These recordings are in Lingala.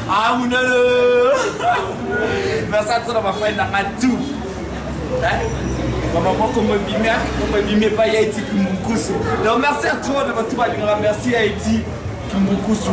Ah, mon dieu. Merci à toi d'avoir fait dans tout. Maman, comme je bimé pas Haïti Kimbukusu. Donc merci à toi d'avoir tout dit. Merci Haïti Kimbukusu.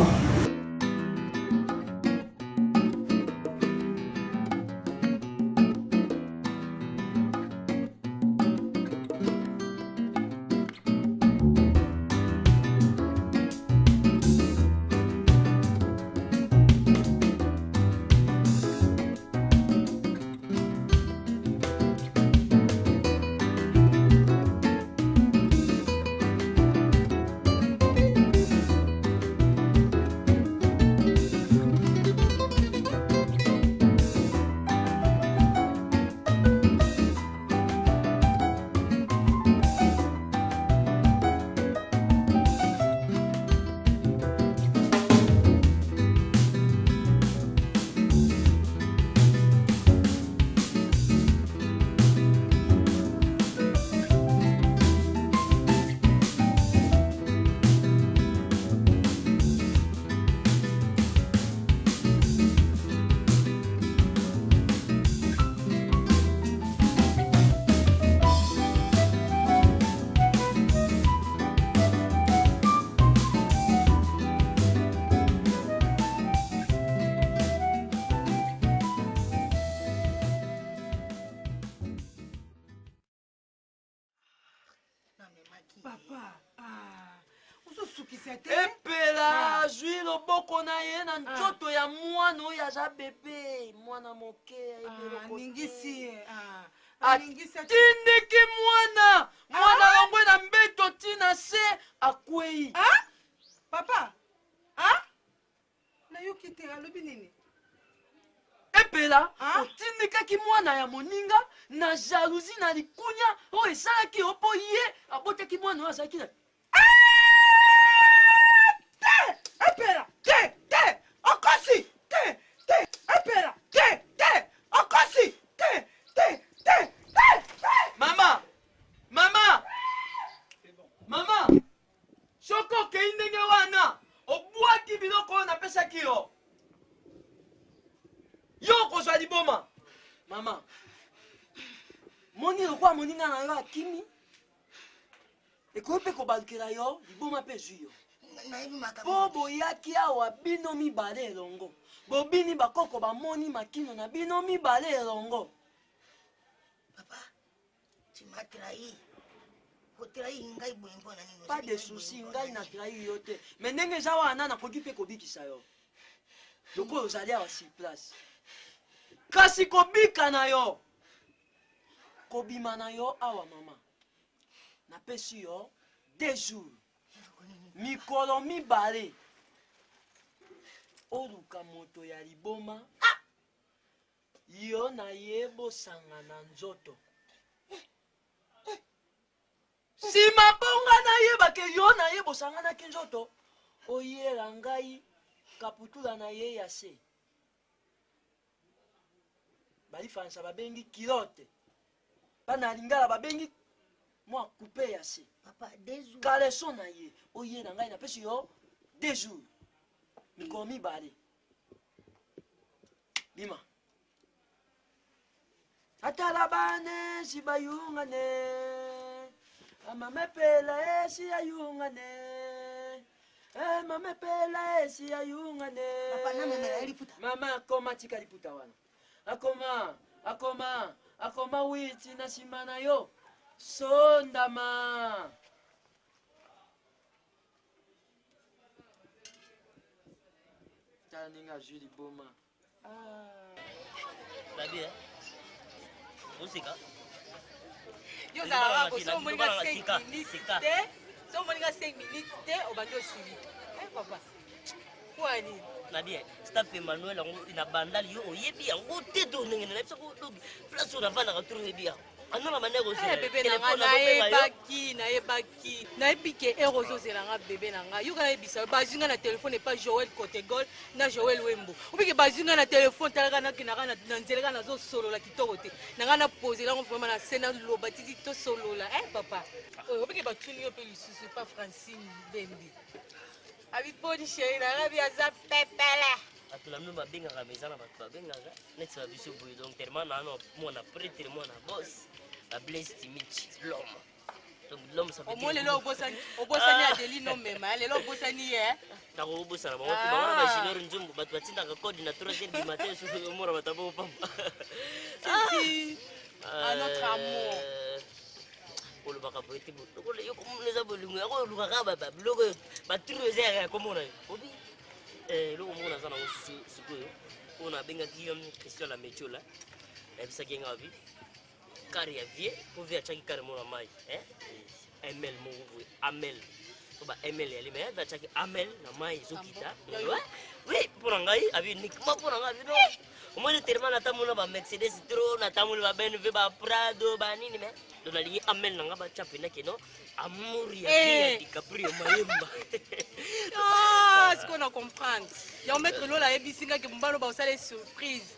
Epela, jui loboko na ye na nzoto ya mwana oyo aza bebe, mwana moke ningisi atindiki mwana yango na mbeto tina se akwei. Papa, nayoki te alobi nini? Epela, otindikaki mwana ya moninga na jalousie na likunya oyo esalaki yo mpo ye abotaki mwana oyo azalaki na Epela, te, okosi, te, epela, te, okosi, te. Mama, soko okei ndenge wana, obwaki biloko oyo napesaki yo. Yo okozwa liboma. Mama, moni lokwa moninga na yo akimi, ekoki mpe kobalukela yo, liboma mpe zwi yo. Po boyaki awa bino mibale elongo. Bobini bakoko bamoni makino na bino mibale elongo. Papa, tu m'as trahi. Pas de soucis, ngai na trahi yo te. Mais ndenge za wana nakoki mpe kobikisa yo. Lokola ozali awa sur place. Kasi kobika na yo. Kobima na yo awa mama. Napesi yo 2 jours. Mikolo mibale. Oluka moto ya liboma. Yo na yebo sanga na nzoto. Sima bonga na yeba ke yo na yebo sanga na kinzoto. Oyela ngai kaputula na ye ya se. Bali fansa babengi kilote. Bana lingala babengi moi coupé ya se. Papa, 2 jours. Kaleson na ye. Oyela ngai na pesi yo 2 jours. Mikolo mibale. Bima. Atala bane si bayungane. Mamepela esi ayungane. Mamepela esi ayungane. Papa na memela liputa. Mama akoma tika liputa wana. Akoma witi na simana yo. Sondama. Tala ninga juli boma. Babi, Usika. Yo za wako so moninga 5 minutes te. So moninga 5 minutes te obando suivi. Papa. Kwani? Nadia, staff Emmanuel ina bandali yo oyebi yango te to ngene na biso ko place on avana ka tourner bien. Anona maneko se. Bébé nanga na ebaki. Na epike erozo zelanga bébé nanga. Yo kana ebisa bazinga na téléphone pas Joël Kotegol na Joël Wembo. Ubike bazinga na téléphone talaka na kinaka na nzeleka na zo solo la kitoko te. Nanga na poser la vraiment na scène loba titi to solo la. Papa. Ubike batuni yo pe lisusu pas Francine Bembi. Abi podi chéri na rabi aza pepele. atulami babengaka mezana bato babengaka neti babiso boye donc tellement nano mwana prêtre mwana boss bablaise timich l'homme donc l'homme ça veut dire omo lelo obosani Adeline nomema lelo obosani ye nakobosana bango te bango na bajunior nzombo bato batindaka code na 3h du matin soki omona bato abopamba à notre amour olobaka boye te lokola yo komona eza bolingo yango olukaka biloko baturu eza yaka ya komona yo obi eloko moko naza nango sikoyo oyo nabengaki question la metiola nayebisaki yenga abi kare ya vie po vie atiaki kare mona mai ml moko boye amel to ba ml yali me vie atiaki amel na mai ezokita oui mpo na ngai abi uniquement mpo na ngai abi no omoni tellement natamona ba Mercedes tro natamona ba BMW ba Prado ba nini me do nalingi amel nanga batia pena keno amour ya vie ya DiCaprio mayemba ce qu'on a comprendre ya maître lola yebisinga ke mbano ba osale surprise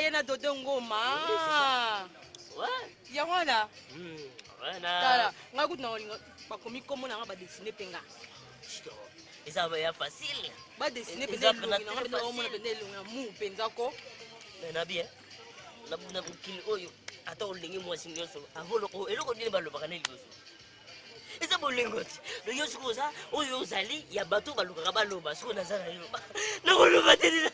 yena dodo ngoma ouais ya wana wana tala ngakuti na olinga bakomi komo nanga ba dessiner penga eza ba ya facile ba dessiner penga na ngaba omona penga elonga mu penza ko na bien na bukili oyo ata olingi mwasi nyonso avolo eloko nini balobaka na liboso eza bolingo te lo yo sikoza oyo ozali ya bato balukaka baloba siko naza na yo nakoloba te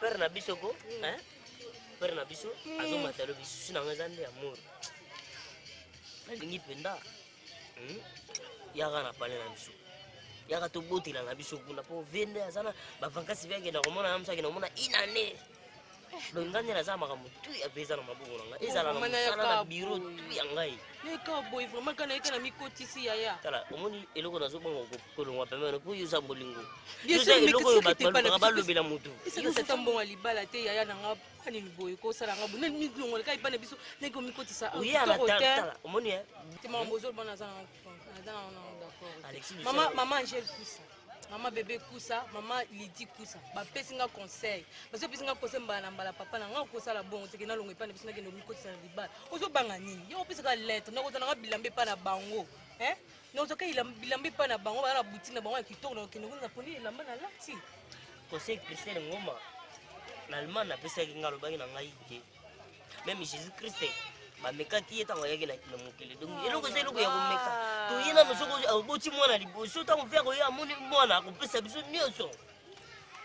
pere na biso ko pere na biso azomata lobi susu nanga eza nde amour nalingi mpenza yaka na pale na biso yaka tobotela na biso kuna mpo vende aza na bavankasi vyake na komona na msaki na komona inane longani naza makambo tu ya peza na maboko na ngai ezala na mosala na biro tu ya ngai neka boy vraiment kana eka na mikotisi yaya tala omoni eloko nazobanga kolongwa pembeni po yoza bolingo bien yoza sûr mais eloko oyo bato balukaka balobela motu isa tambongo libala te yaya nanga pani boy ko sala nga bonen mi longo ka ibana biso neko mikotisa oyana tala omoni te mambo zo bana za d'accord Alexis maman Angèle Koussa maman bébé Koussa maman Lydie Koussa bapesi nga conseil bazopesi nga conseil mbala mbala papa na nga kosala bongo teke na longo epana biso nakende mikotisa na libala ozobanga nini yo opesaka lettre nakozana nga bilambe epa na bango nakozaka bilambe epa na bango baa na boutique na bango ya kitoko nakokende kuna naponi elamba na lati conseil Christelle Ngoma na allemagne napesaki nga alobaki na ngai te même Jésus Christ bamekaki ye ntango ayaki na mokili donc eloko eza eloko ya komeka toye nano soki aboti mwana liboso ntango vyako ye amoni mwana akopesa biso nyonso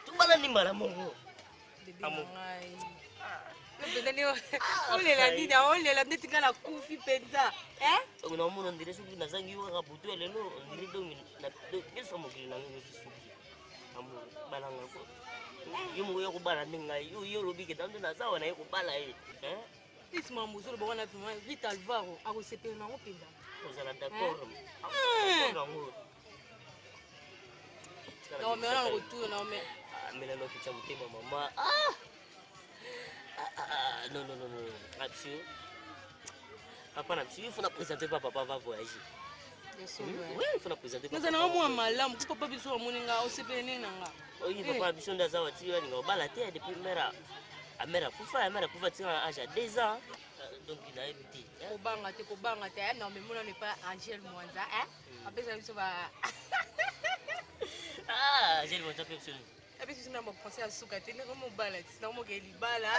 tobala nimbala moko olela nini olela ndeti nga na kufi mpenza naomona ndire soki nazangi yo kaka butu ya lelo ndire donc nyonso mokili nango nyonso soki balanga ko yo moko ya kobala nde ngai yo olobi ke tando naza wana ye kobala ye isma muzolo bwana vraiment vite Alvaro akosepela nango mpenza ozala d'accord nango naome wana retour naome mela lokicha motema mama non absio papa na absio il faut na présenter papa va voyager oui il faut na présenter papa naza nanga mwa malamu ko papa biso amoni nga osepela nini nanga oyi papa biso ndaza wati waninga obala te depuis mera amera kufa tina âge à 2 ans donc il a évité kobanga te na memona ne pas Angèle Mwanza apesa biso ba Angèle Mwanza pe biso apesa biso na conseil asuka te ne mo bala sina mo ke libala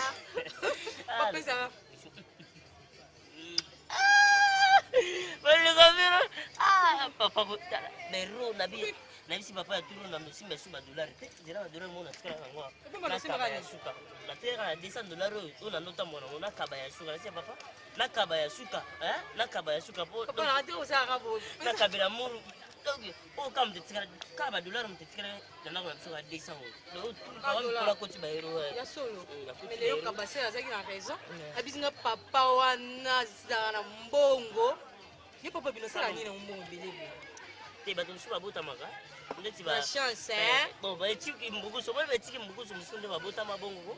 apesa papa mero nabi nabisi papa ya tulu na msimba suba $, zera $, mona sikala ngwa nakaba ya suka natera na $200 oyo nanota mwana ngona kaba ya suka nasi papa nakaba ya suka nakaba ya suka po papa na ate osaka bo nakabela muru donc o kam de tikala kaba $, mtetikala na ngwa suka $200 donc papa ko tiba hero ya solo mais yo kaba sera zaki na raison abisinga papa wana zana mbongo ye papa bino sala nini na mbongo belebe te bato mosusu babotamaka ndeti ba chance bon baetiki mbukusu bali baetiki mbukusu mosusu nde babotama bongo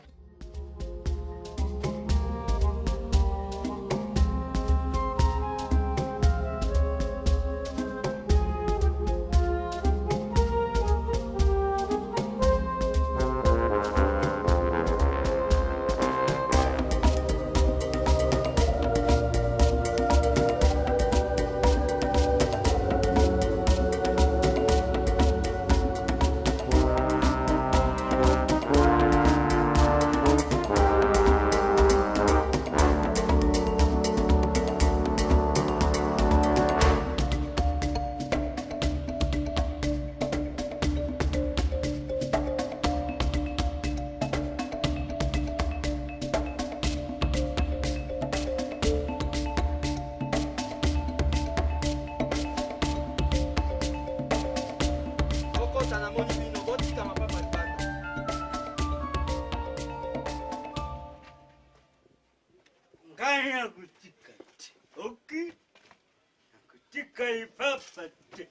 tikai papa te.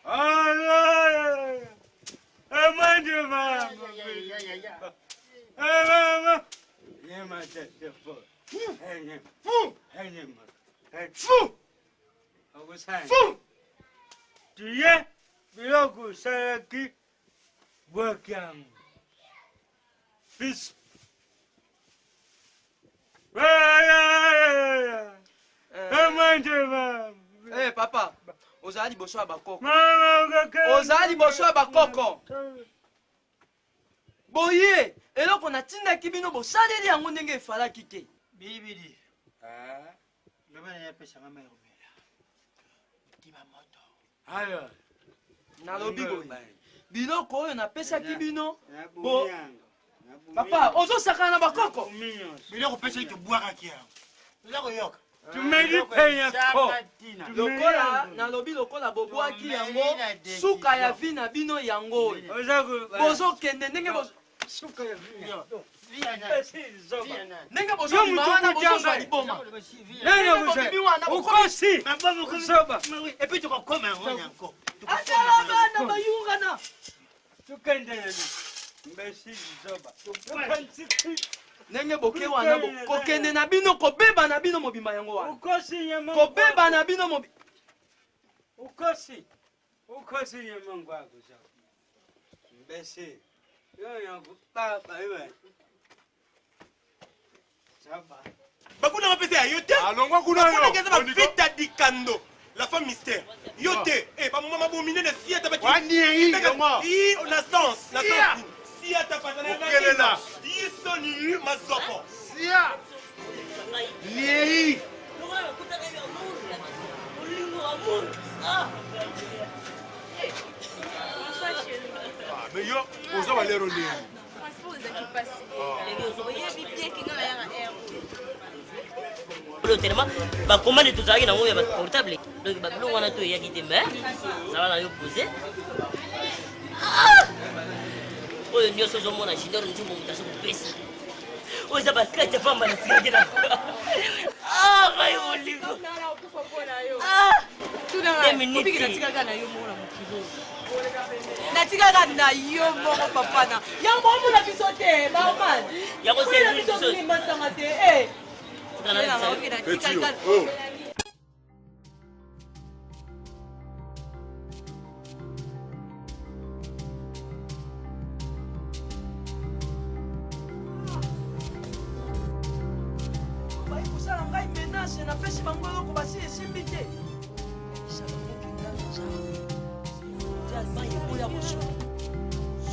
Ah, amande mama. Mama. Yema tete fo. Hene. Hene ma. Fu. Agusai. Fu. Tuye biloko saraki bwakam. Fis. Amande mama. Eh papa, ozali liboso ya bakoko. Ozali liboso ya bakoko. Boye, eloko natindaki bino bosaleli yango ndenge efalaki te. Bibidi. Lobana yapesanga mayomela. Mutima moto. Alo. Nalobi boye. Biloko oyo napesaki bino. Papa, ozosakana na bakoko. Biloko pesa ki bwakaki yango. Biloko yoka. Tumeli penya ko. Lokola nalobi lokola bobwaki yango suka ya vi na bino yango. Bozokende ndenge suka ya vi. Ndenge bozobima wana bozozwa liboma. Ukosi. Et puis tu recommets encore. Asala bana bayungana. Tukende mbesi zoba. Ndenge boke wana kokende na bino kobeba na bino mobima yango wana. Ukosi nyama. Kobeba na bino mobima. Ukosi nyama ngwako sa. Mbesi. Yo yango papa iwe. Saba. Bakuna mapese ya yote. Alongwa kuna yo. Bakuna vita dikando. La femme mystère. Yote. Eh ba mama bomine na si ata baki. Wani yi yoma. Yi la sens. Si ata patana na. Okelela. Yi soni mazopo. Sia. Liei. Mais yo, oza balero ni. Tellement bakomande tozalaki nango ya baportable donc babiloko wana to eyaki te me zala na yo pose oyo nyonso ozomona junior nzimbo moto aso kopesa oyo eza bakati ya pamba na tikaki na mai molingo natikaka na yo moko papa na yango omona biso te baomana biso limbasanga te bayikosala ngai menase napesi bango eloko basi esimbi te ya kosoki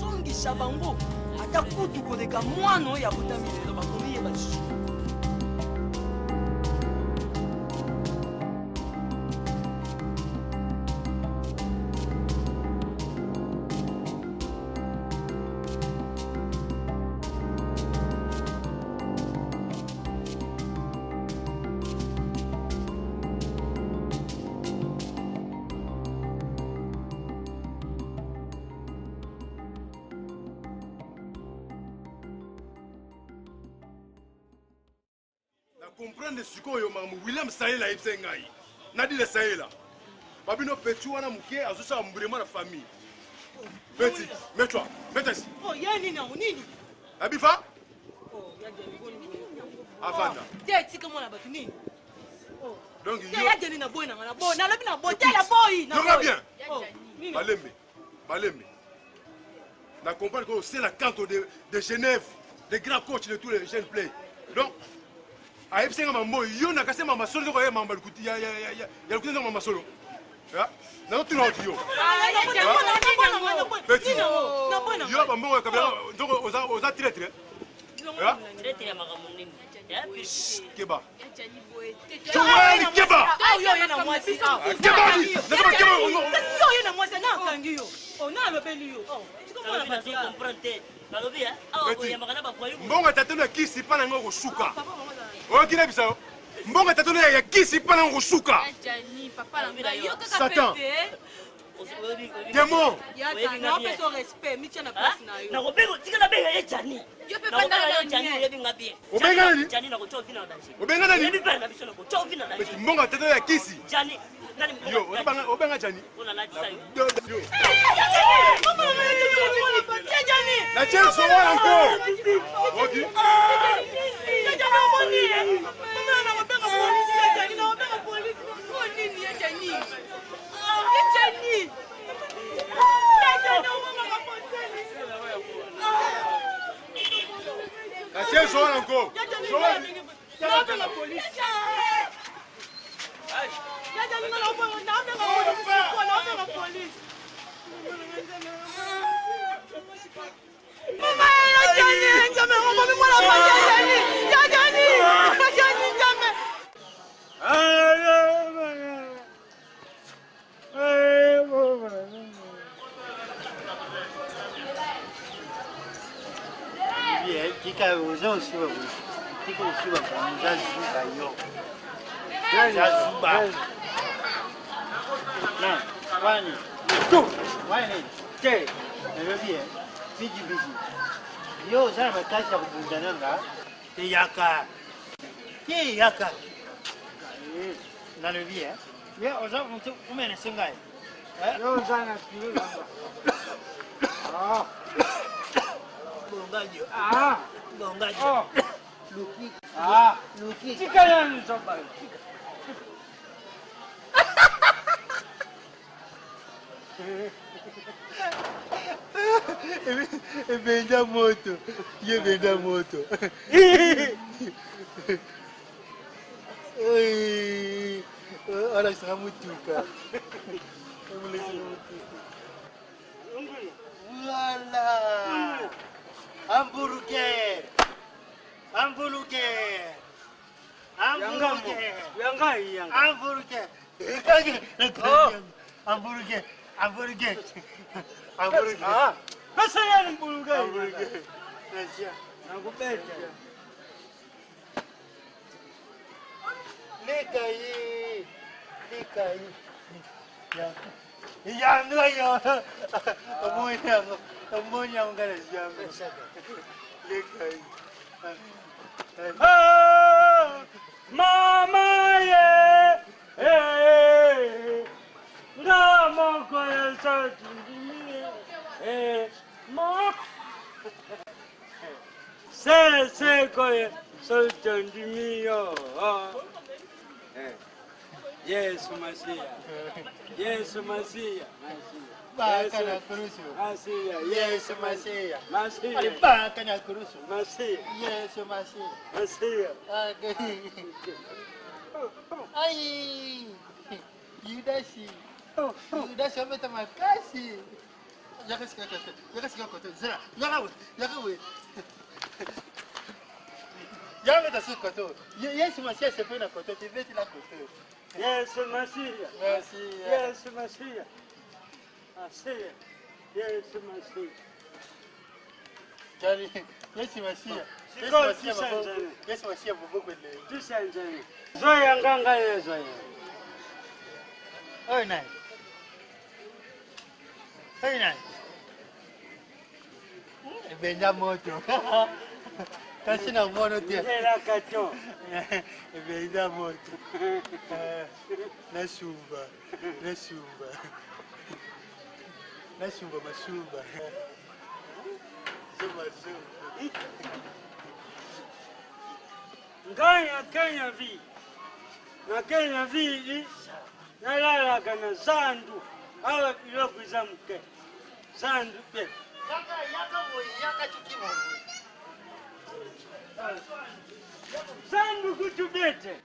songisa bango ata kutu koleka mwana oyo akotami lelo bakomi yeba lisusu comprendre sikoyo mamu William Sahela yebise ngai nadile Sahela babino petit wana muke azosala mbrema na famille petit mets-toi mets-toi oh ya nini na nini abifa oh ya jeli afanda te tika mwana batu nini oh donc ya jeli na boy na boy na lobi na boy te la boy na boy bien oh nini Balembe na comprendre que c'est la canto de Genève des grands coachs de tous les jeunes play donc ayebisanga mambo yo nakase mama solo ko ye mama lukuti ya lukuti mama solo ya na tuna oti yo yo mambo ka bela ndoko oza traître ya traître makambo nini ya keba keba yo ye na mwasi keba ni nasema keba yo ye na mwasi na kangi yo oh na lobeli yo oh tukomona ba comprendre balobi ah oh ya makana ba foyo mbonga tateno kisi pana ngo kusuka okina biso mbonga tateno ya kisi pana ngo kusuka Jani papa na yo Satan Démon. Yata, na ope so respect, mitia na place na yo. Na kobego tika na benga ye Jani. Yo pe Na panda kobega na ye Jani Jani. yebi ngabi. Obenga nani? Jani na kocho vina danger. Obenga nani? Yebi pa na biso na kocho vina danger. Mais mbonga tete ya kisi. Jani nani Yo, obenga Jani. Ona la tsa yo. Yo. Jani. La tienne sont là encore. Ok. La tienne sont là encore. Kika uzo usiwe kika usiwe kwa zuba yo zuba na wani tu wani te nabie biji yo sana makasha kubundana nga te yaka nabie ye oza mtu umene singai yo sana kiwa Bongajo. Bongajo. Luki. Luki. Chika yani soba. Venda moto. Ye venda moto. Oi. Ora sanga mutuka. Voilà. Hamburger. Pasa ya hamburger. Nakupenda. Nikai. Ya ndio yo. Amonya ngara jambo. Nikai. Mama ye. Ngamo ko sauti. Ma. Se ko sauti mio. Yesu Masia. Yesu Masia. Baka na kurusu. Masia. Yesu Masia. Masia. Baka na kurusu. Masia. Yesu Masia. Masia. Ai. Yudashi. Yudashi ameta makasi. Yakasikia koto. Zera. Yakawe. Yameta su koto. Yesu Masia sepena koto. Tibeti la koto. Yesu Masia. Masia. Yesu Masia. Masia. Yesu Masia. Kali, Yesu Masia. Yesu Masia bobo kwele. Tusanjani. Zoya nganga yezo. Oi nai. Oi nai. Benda moto. Kasi na mono tia. Era kacho. Benda moto. Nasumba. Masumba. Ngaya Kenya vi. Na Kenya vi. Nalala kana zandu. Awa kiloku za mke. Zandu pe. Yaka chukimo. Zandu kutubete.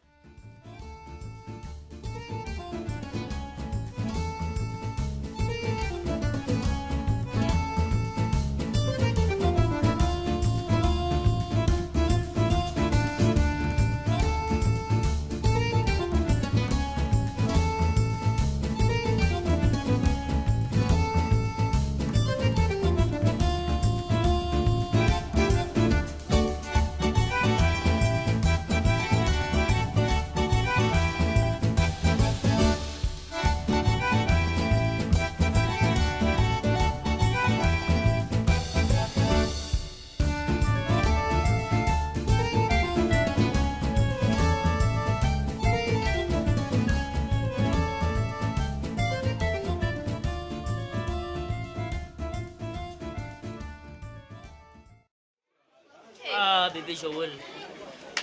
bébé Joël.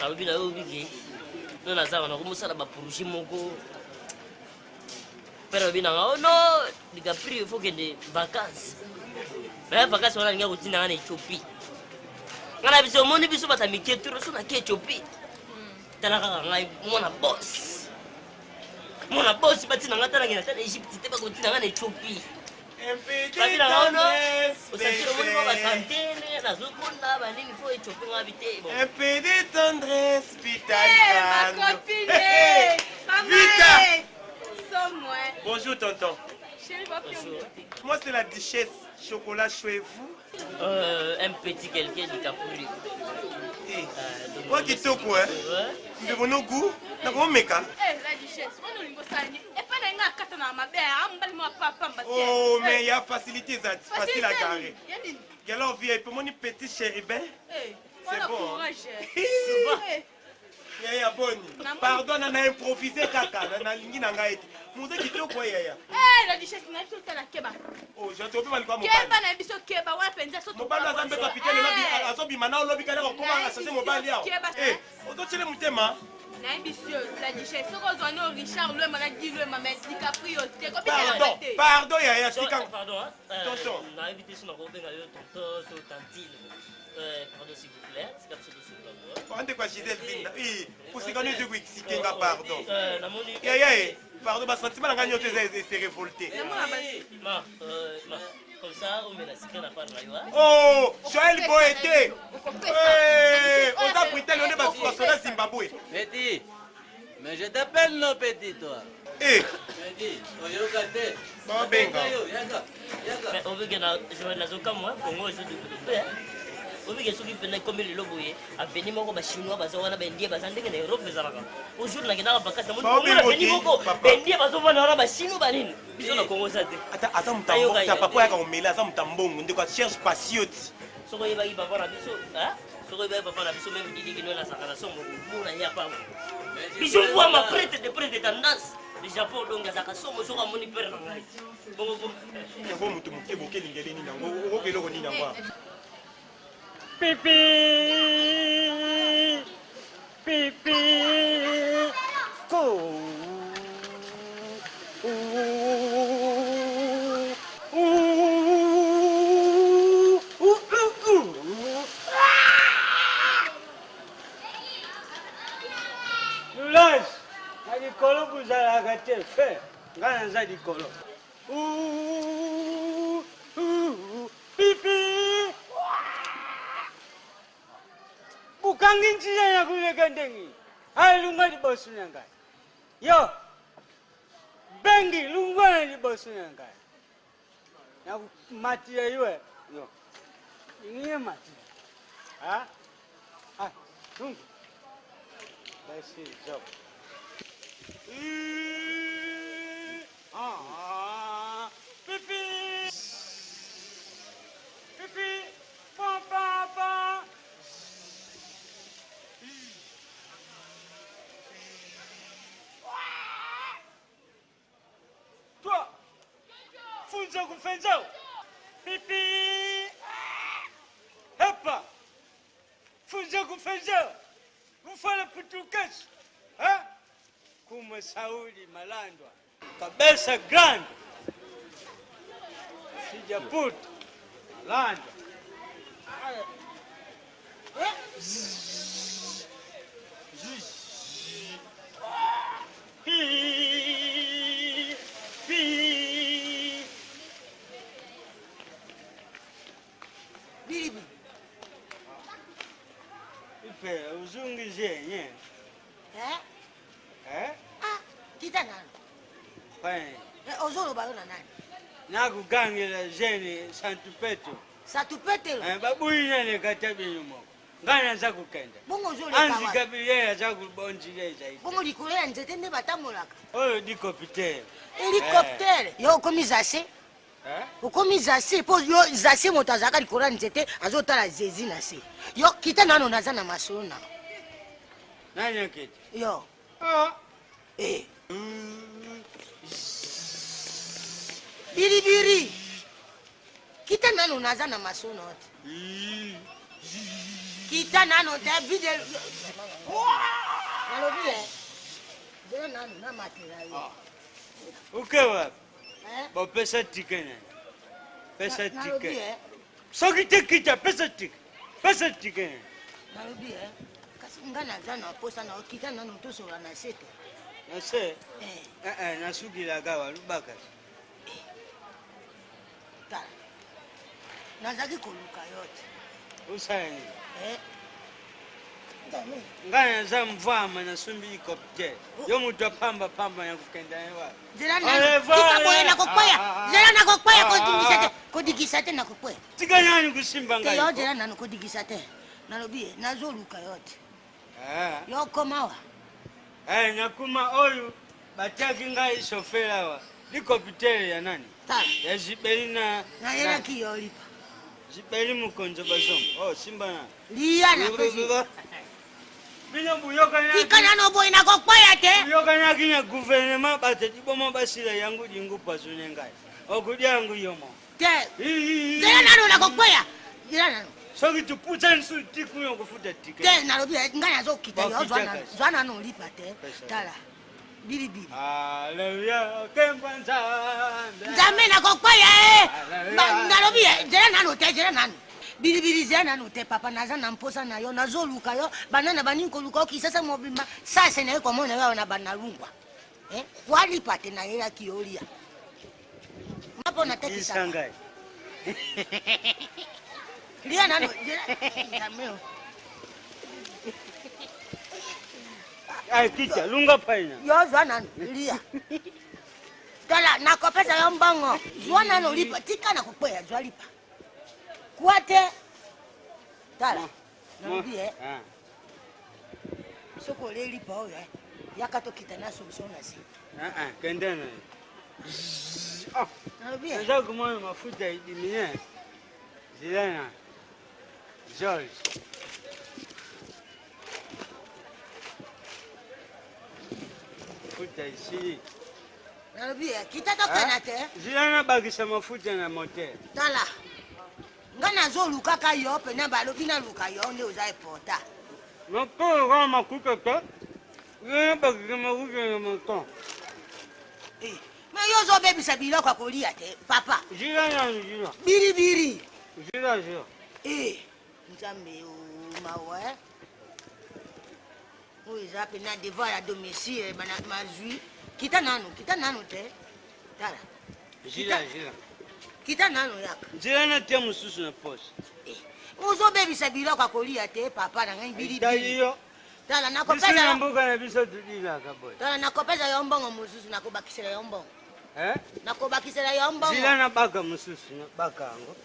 Nalobi na yo biki. Non naza wana komosala ba projet moko. Père bina oh non, dikapri il faut que des vacances. Mais vacances wana ninga kotina ngana Ethiopie. Ngana biso moni biso bata miketuro so na ke Ethiopie. Tala kaka ngai mona boss. Mona boss batina ngata na ngina tala Egypte te ba kotina ngana Ethiopie. Un peu de tendresse, un peu de tendresse, Ma copine, maman, bonjour tonton. Chérie, Moi c'est la duchesse chocolat chaud et vous. Un petit quelqu'un du Capri. Quoi qui te quoi? Nous devons nos goûts. Nous avons méca. la duchesse, on nous l'imposane. Et pas d'un gars qui a ma belle, oh, mais il y a facilité, facile à carrer. Alors, viens, pour mon petit chéri, ben. C'est bon. Yaya Boni, pardon, on a improvisé kaka, on a lingi nanga eti. Mouze qui te quoi yaya? La duchesse n'a pas tout à la keba. Oh, j'ai trouvé mal quoi mon Keba n'a pas keba, ouais, penza surtout. Mon bal azambe capitaine lobby, azobi mana lobby kana ko comment acheter mon bal yao. Eh, ozo chele mutema. Na mbisio, la duchesse, soko zono Richard le maladie le mamet DiCaprio, te ko Pardon, pardon yaya, pardon. Tonton. On a invité sur notre tonton, tantine. Pardon s'il vous plaît, c'est comme ça. On te quoi Gisèle Zinda? Oui, pour ce qu'on est de excité, pardon. Yaya, pardon, ma sentiment n'a gagné c'est révolté. Comme ça, on met la séquence à part là. Oh, Joël Boété. On a pris tel on est bas sur Zimbabwe. Petit, mais je t'appelle non petit toi. Eh, Petit, oyokate. bon benga. Mais on veut que Joël Nazoka, moi, pour moi, je dois développer. On veut que ceux qui viennent comme les lobos, à venir mon chinois, parce qu'on a bendié, parce qu'on a des Europe, les Arabes. Aujourd'hui, on a vacances, on a bendié, parce qu'on a des chinois, banine. Ils sont au Congo, ça. Attends, attends, t'as pas quoi qu'on met là, ça m'tambon, on doit chercher patience. Ce qu'on y va y va voir la biso, hein? Ce qu'on y va voir la biso, même dit que nous la sacanation, on n'a pas. Puis je vois ma prête de tendance. Le Japon, donc, la sacanation, on sera mon hyper. Bon, bon, mutu muke boke lingeli ni nango, okelo ko ni nango. Pipi, pipi, ko. Nulas, nadi kolo buzala gate fe, ngana zadi kolo. Pipi. Bukan cinya yang kuliah gandengi, hai lunga di bawah sunyangai. Yo, bengi lunga di bawah sunyangai. Yang mati ya yo, ini yang mati. Ah, tunggu. Masih jauh. Pipi, pipi, papa. Toi, funza kufenzao, pipi, hapa, funza kufenzao, ufala putukesi, ha? Kuma Saudi malandwa, kabesa grand, sijaputa, malandwa. Bibi. Ipe uzungi zenye. Kita nani? Kwani Ozolo bayo na nani? nakugangela zeni Santu Petro. Satu petelo. Babuina ne katabi nyumo. Ngana za kukenda. Bongo ozolo Anzi kawa. kabiye za kubonjile zaidi. Bongo likolo ya nzete nde batamolaka. Oyo di capitaine. Hélicoptère. Yo okomi zase. Okomi zase po yo zase moto azalaka likolo ya nzete azotala zezi na se. Yo kita nano naza na masolo na. Nani akiti? Yo. Biribiri. Kita nano naza na masolo na. Kita nano te vide. Nalobi Zela nano na matira yo. Ukewa. Bo pesa tikene. Pesa tikene. Soki tikita pesa tik. Pesa tikene. Nalobi kasi ngana zana posa na kita nano to so na sete. Na se? Na sugi la gawa lubaka. Tala. Nazaki koluka yote. Usani. Dame. Ngana za mvama na sumbi kopje. Yo mutu pamba ya kukenda hewa. Zela nano. Kita boye na kokwaya. Zela na kokwaya kodigisa te na kokwaya. Tika nani kusimba ngai? Yo zela nano kodigisa te. Nalobi nazoluka yote. Yo komawa. Nyakuma oyu bataki ngai shofera wa. Liko pitere ya nani? Tala. Ya Jibelina. Na yela kiyolipa. Jibeli mukonzo bazom. Simba na. Liya na pesi. Bino buyoka na. Tika nano boy na kokwaya te. Buyoka na kinya gouvernement bate dibomo basila yangu dingu pasune ngai. Okudi yangu yomo. Te. Zela nano na kokwaya. Zela nano. Soki tuputa nsu tiku yo kufuta tike. Te nalobi ngana zo kita yo zwana no lipa te. Tala. Bilibili. Hallelujah. Kempanza. Nzambe na kokwaya nalobi zela nano te zela nano. Bilibili zela nano te papa naza na mposa na yo nazoluka yo banana baninko luka okisasa mobimba sasa na yo komona yo na banalungwa. Walipa te na yela kiolia. Mapo na teki Isangai. Lia nano jameo. Ai kita lunga paina. Yo zwana lia. Tala nakopesa yo mbongo. Zwana no lipa tika na kukwea zwalipa. Kuate. Tala. Nambie. Soko le lipa oyo yakato kita na solution na si. Kendana. Nambie. Ndio kumona mafuta idimie. Zilana. George. Mafuta isi. Nambie kita tokana te. Zilana bagisa mafuta na moteur. Tala. Ngana zo luka ka yo pe na balobi na luka yo nde uza ipota. Noko ga makuka ka. Ye bagisa mafuta na moteur. Me yo zo bebi sabilo kwa kolia te papa. Zilana. Biri. Zilana. Nzambe mawa. Oui, zapi na devoir à domicile bana mazui. Kita nano te. Tala. Zila. Kita nano yaka. Zilana tia mususu na poche. Uzo bebi sabilo kwa kolia te papa na ngai biri. Taliyo. Tala Biso nakopeza. mboka na biso tudila ka boy. Tala nakopeza yo mbongo mususu nakobakisela yo mbongo. Nakobakisela yo mbongo. Zilana baka mususu na baka ngo.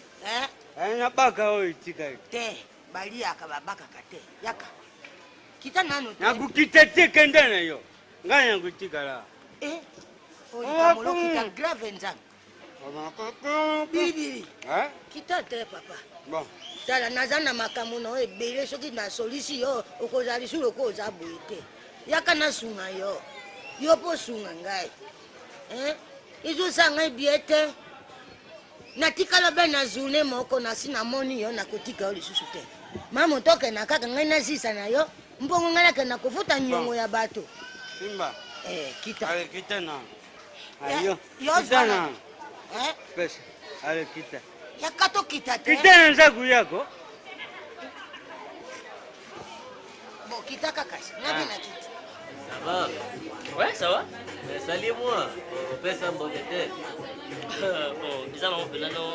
Na baka oyo tika. Te bali yaka babaka kate. Yaka. Kita nano te. Nakukita te kendana yo. Nganya kutikala. Oyi kamolo kita grave nzanga. Biri. Kita te papa. Bon. Tala nazana makambo na ebele soki na solisi yo okozali sulo ko za boye te. Yaka na sunga yo. Yo po sunga ngai. Izo sanga biete. Natikala be na zune moko na sina moni yo na kotika yo lisusu te. Mama toke na kaka ngai na sisa na yo. Mbongo ngala ke na kofuta nyongo ya bato. Simba. Kita. Ale kita na. Ayo. Yo zana. Pesa. Ale kita. Yakato kita te. Kita nza kuyako. Bon, kita kakasi. Nabi na kita. Ça va? Ouais, ça va? Mais salut-moi. On fait ça bon été. Bon, déjà, on peut non.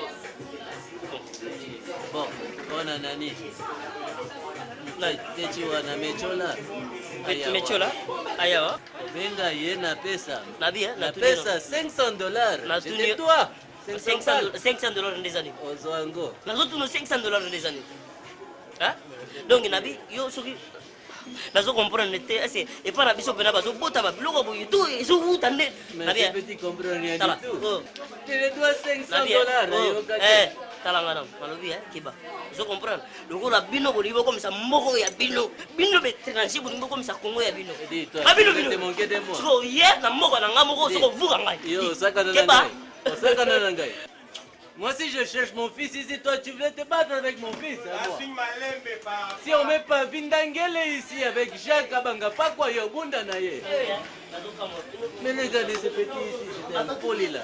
Bon, on a nani. Là, tu vois, na mechola. Mechola? Ayawa? Venga, yena pesa. Nabi, hein? La pesa, $500. C'était toi. $500 des années. Ozoango. Nous avons $500 des années. Hein? Donc, Nabi, yo, soki. Nazo comprendre c'est et pas na biso pena bazo bota ba biloko boye tout et so utande mais tu peux comprendre rien du tout. Tu le dois $500 tala ngana malobi kiba so comprendre loko la bino bolibo comme ça moko ya bino be transi bolibo comme ça kongo ya bino bino te manquer de moi so ye na moko na ngamo ko so vuka ngai yo saka na ngai saka na ngai Moi, si je cherche mon fils ici, toi, tu voulais te battre avec mon fils. Hein, moi. Papa. Si on met pas Vindangele ici avec Jacques Abanga, pas quoi, Yobunda Naye. Mais regardez ce petit ici, j'étais un poli là.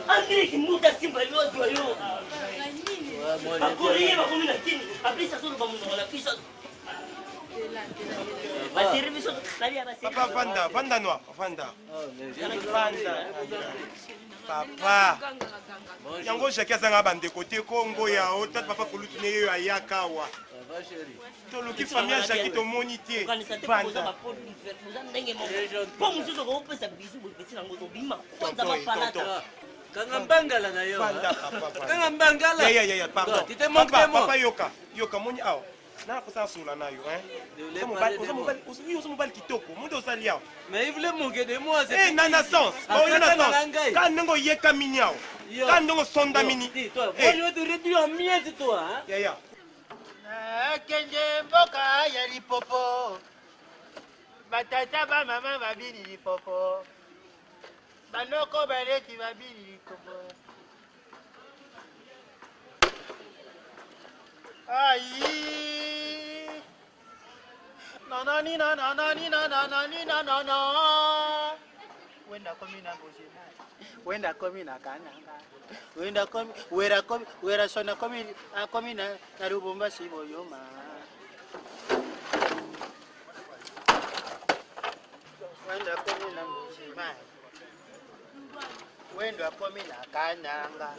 Papa, Vanda noir, Vanda. Papa. Yango chacun a bande côté Congo ya autant papa kolutine yo ayaka wa. To loki famille Jacques to monité. Vanda. Kangambangala na yo. Vanda papa. Kangambangala. Ya, pardon. Tu te moques de moi. Papa yoka moni ao. Na kosa sula na yo, hein. Uso mobile kitoko, mundo osalia. Mais il voulait moquer de moi, c'est Eh, nana sens. Oh, nana sens. Quand ndongo yeka minyao. Quand ndongo sonda mini. Toi, moi je vais te réduire en miettes toi, hein. Ya. Kenge mboka ya lipopo. Batata ba mama babini lipopo. Banoko baleti babini lipopo. Aïe. Nanani nanani nanani nanana. Wenda komi na bozina. Wenda komi na kananga. Wenda komi wera sona komi na Lubumbashi boyoma. Wenda komi na bozina. Wenda komi na kananga.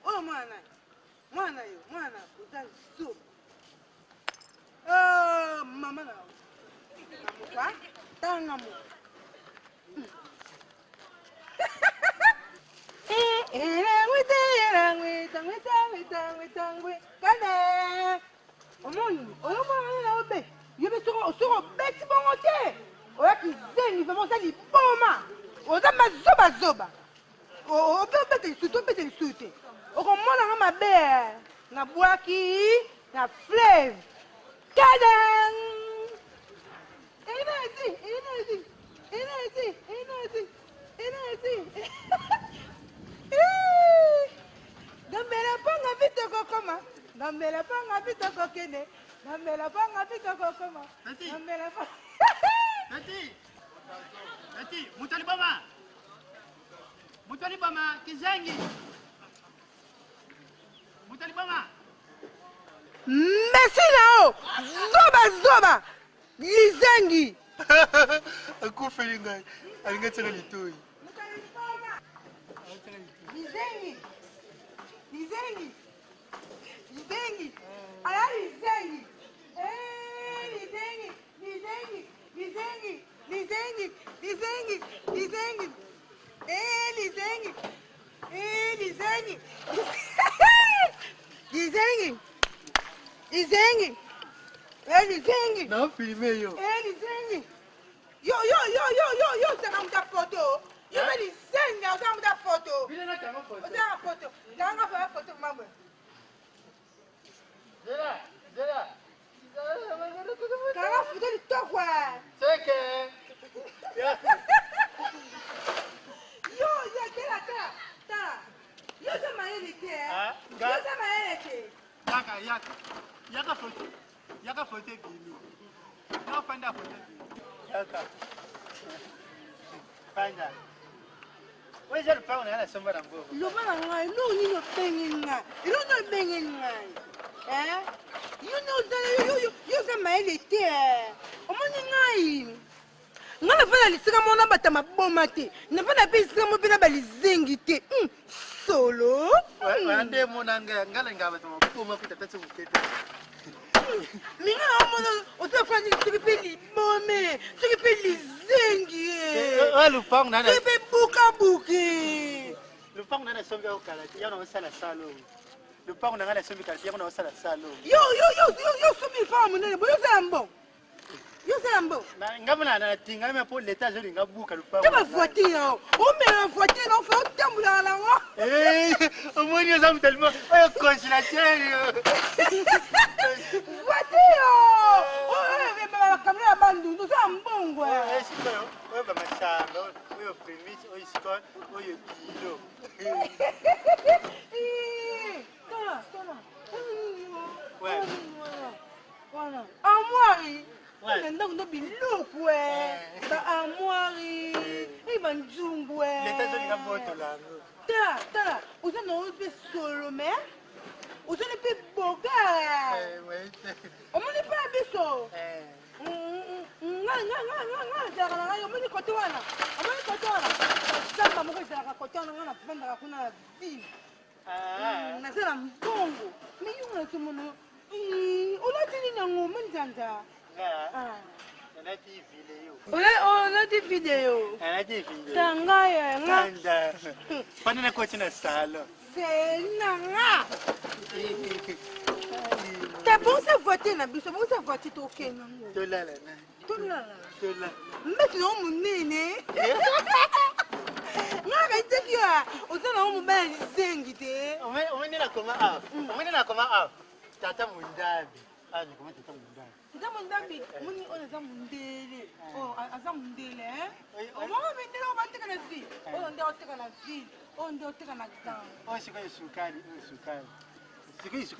Oh mwana yo, mwana uza zo. Oh mama na. Kwa tanga mo. Kana. Omoni, oyoma obe. Yobe soko beti bongote. Oya kizengi vraiment ça li poma. Oza mazoba. Obete sute. Okomona nga mabe na bwaki na fleuve. Kadang. Inezi. Nambela panga vitoko koma. Nambela panga vitoko kene. Nambela panga vitoko koma. Nambela panga. Nati, mutali bama kizengi. Mutali bama. Merci nao. Zoba. Lizengi. Akufeli ngai. Alingatsaka litoi. Lizengi. Ala lizengi. Lizengi. Na filme yo. Lizengi. Yo, saka muta photo. Yo be lizengi, saka muta photo. Vile na kama photo. Saka photo. Kanga fa photo mamwe. Zera. Kanga photo li tokwa. Seke. Yo, kela ta. Yo sama yele ke. Yo sama yele ke. Yaka photo. Yaka photo bimi. No fanda photo bimi. D'accord. Fanya. Oui, je le parle, on a la somme à l'ambo. Le mal, non, ni le pengenga. Il ne pengenga. Eh? You say my lady. Omoningai. Ngala fana lisika mona batama bomate. Na fana pe lisika mo pena balizengi te. Solo. Ande monanga ngala ngaba to boma kuta tatsu mukete. Minga mona osa kwani sikipe libome. Sikipe lizengi. Lupang na na. Sikipe buki. Lupang na na sombe okala. Ya no sala salo. Lupang na ngala sombe kala. Ya no sala salo. Yo sombe fa monene. Boyo sambo. Yo sambo. Na ngamana na tinga me po leta zo linga buka lupang. Kama voiture. O me la voiture no fa tambula la ngo. Omoni oza mutalimo. Oyo congélateur. Voiture. Oh, la caméra bandu, nous sommes bons quoi. Oyo ba masanga, oyo premise, oyo skol, oyo kilo. Tala. Ouais. Voilà. Armoire. Ouais. Ndako biloko ba armoire. Banzungu. Leta zo linga boto lango. Tala. Oza na ope solo mais. Oza na pe boga. Omoni pa biso. Nga omoni kote wana. Samba moko ezalaka kote wana nga nafandaka kuna na ville. Nazala mbongo. Mais yo na tomono. Olati nini yango manzanza? Olati video. Tanga ya nga. Pani na kochi na salo. Senanga. Ta bonsa voiture na biso, bonsa voiture to kenga. Tolala. Mbeti no munene. Nga iteki ya, osana o mobile zengi te. Omeni na koma a. Tata mundabi. Ani koma tata mundabi. Tata mundabi, muni ona za mundele. Oh, aza mundele Omanga bendela o bateka na vi. O nde o teka na vi. O nde o teka na tan. O siko sukari.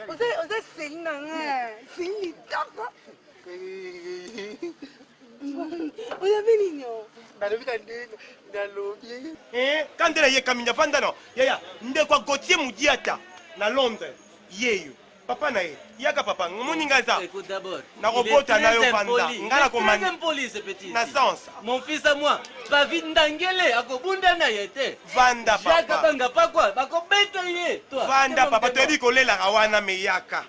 Oza senga nga. Sengi toko. Oya beninyo. Nalobika ndenge nalobi. Kandela ye kaminya vandano. Yaya, ndekwa Gauthier Mudiata na Londres. Yeyo. Papa na ye. Yaka papa, ngomoni ngaza. Écoute d'abord. Na robota na yo vanda. Ngala komani. Impoli ce petit. Na sens. Mon fils à moi, David Ndangele akobunda na yete. Vanda papa. Jaka banga pa quoi, bakobeta ye. Toi. Vanda papa, to ebi kolela kawana me yaka.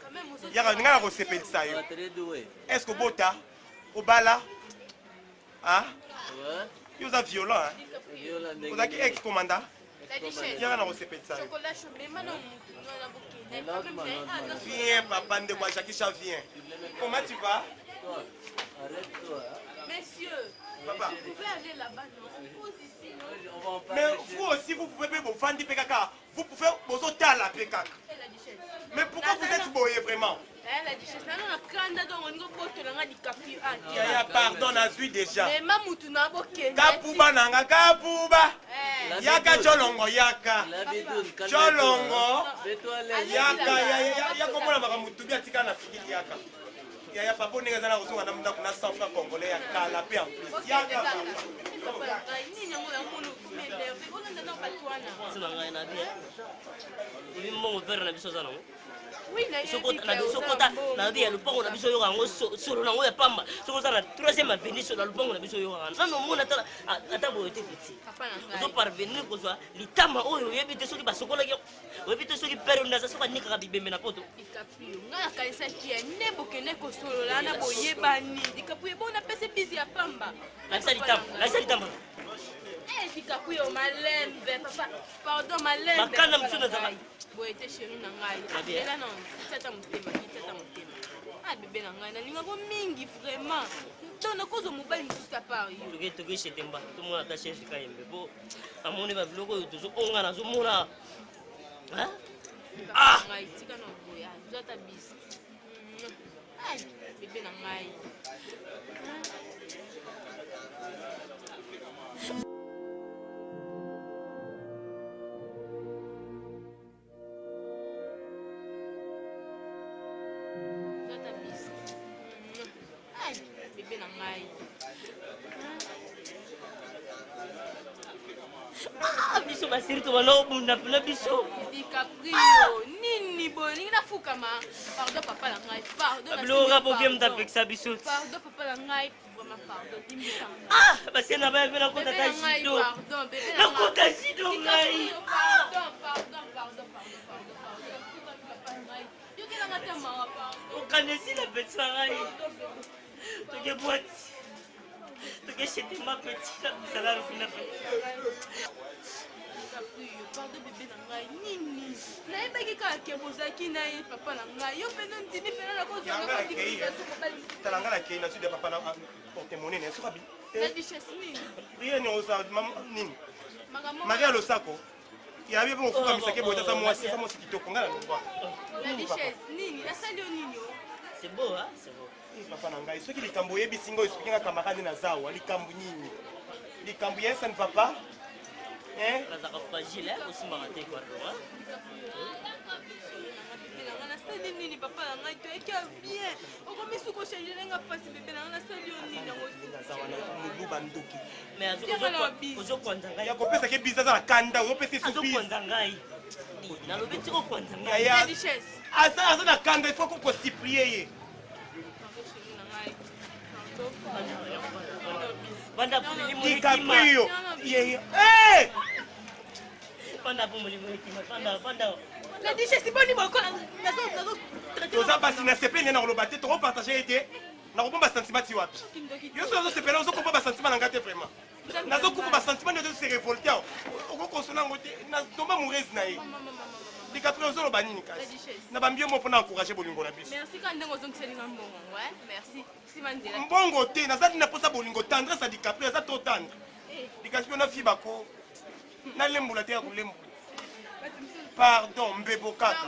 Yaka ngala ko sepelisa yo. Très doué. Est-ce que bota obala? Ah? Ouais. Yo za violent hein. Violent. Vous avez ex-commandant? Yaka na ko sepelisa yo. Chocolat chaud, mais maintenant on a beaucoup. Viens, papa, de moi, Jackie, viens. Comment tu vas? Toi, arrête-toi. Messieurs, papa, vous pouvez aller là-bas, non? Vous ici, non? On va en parler. Mais vous aussi, vous pouvez vous vendre PKK. Vous pouvez vous ôter à la PKK. Mais pourquoi vous êtes boyé vraiment? La duchesse, non, non, Kanda, donc on y a DiCaprio. Yaya, pardon, on a vu déjà. Mais Mamoutou n'a pas qu'un. Kapuba nanga, Kapuba. Yaka Jolongo, Yaka. Jolongo. Yaka, comment la Moutoubia tika na fikiri Yaka. Yaya, papa, on est dans la ressource, on a mis 100 francs congolais, Yaka, la paix en plus. Yaka. na bia lupango na biso yo yango solo nango ya pamba soko za na troisième avenue sur la lupango na biso yo yango nano mona ata boye te petit zo parvenir ko zwa litama oyo yebi te soki basokola ki yebi te soki pere ndaza soka nika ka bibembe na poto DiCaprio nga kanisa ki ne bokene ko solo la na boyebani DiCaprio bona pese busy ya pamba la litama DiCaprio malembe papa pardon malembe makana msuna za boye te chez nous na ngai ela non tata motema bébé na ngai nalinga ko mingi vraiment tona kozo mobali mosusu ta part yo toke chete mba tomona ata chef kayembe po amoni babiloko oyo tozoonga nazomona ngai tika na boya zata bisi bébé na ngai bébé na ngai. Ah, biso basiri tobanda obunda mpena biso. Dicaprio, nini boye ningi nafukama. Pardon papa na ngai. Pardon. Biloko kapo vie mutapekisa biso. Pardon papa na ngai. Vraiment pardon. Dimisa ngai. Ah, basi na baya mpe nakota ta jido. Pardon, bébé na ngai. Nakota jido ngai. Pardon. Yoki na ngata mawa pardon. Okandesi na peti na ngai. Toke boîte. Toke chete ma petit na bisala rufina peti. Pardon bébé na ngai nini nayebaki kaka ke bozalaki na ye papa na ngai yo mpe nondimi mpena nakozongatalanga nakei na sud ya papa na porte monene sokabi na dichesse nini rien osa nini maria losako yabi mpe mofukamisa boye taza mwasi kitoko ngai na longwa na dichesse nini nasali yo nini o c'est beau hein c'est beau papa na ngai soki likambo oyebisi ngai oexplike nga camarade na zawa likambo nini likambo ya ça ne va pas nazaka fragile osimaka te kwardo nasali nini papa na ngai toyeki bien okomisi kochange nenga mpasi bebe na ngai nasali yo nini yangooluba ndoki ozokwanza ngai yakopesaki biza aza na kanda ozopesa esuzokwanza ngai nalobi ti kokwanza ngai aza na kanda ifo kokosiplie ye DiCaprio panda po molimo ekima panda la dichesse boni bokola toza basi na sepele nde nakoloba te tokopartage ye te nakobomba sentiment ti wapi yo so nazosepela ozokomba basentiment na ngai te vraiment nazokufa basentiment nde se révolte awa okokonso nango te tomba mourese na ye DiCaprio ozoloba nini kasi na bambio mo mpona encourage bolingo na biso mbongo te nazali na mposa bolingo tendresse ya DiCaprio aza trop tendre DiCaprio na fi bako nalembola te ya kolembola pardon mbebo kaka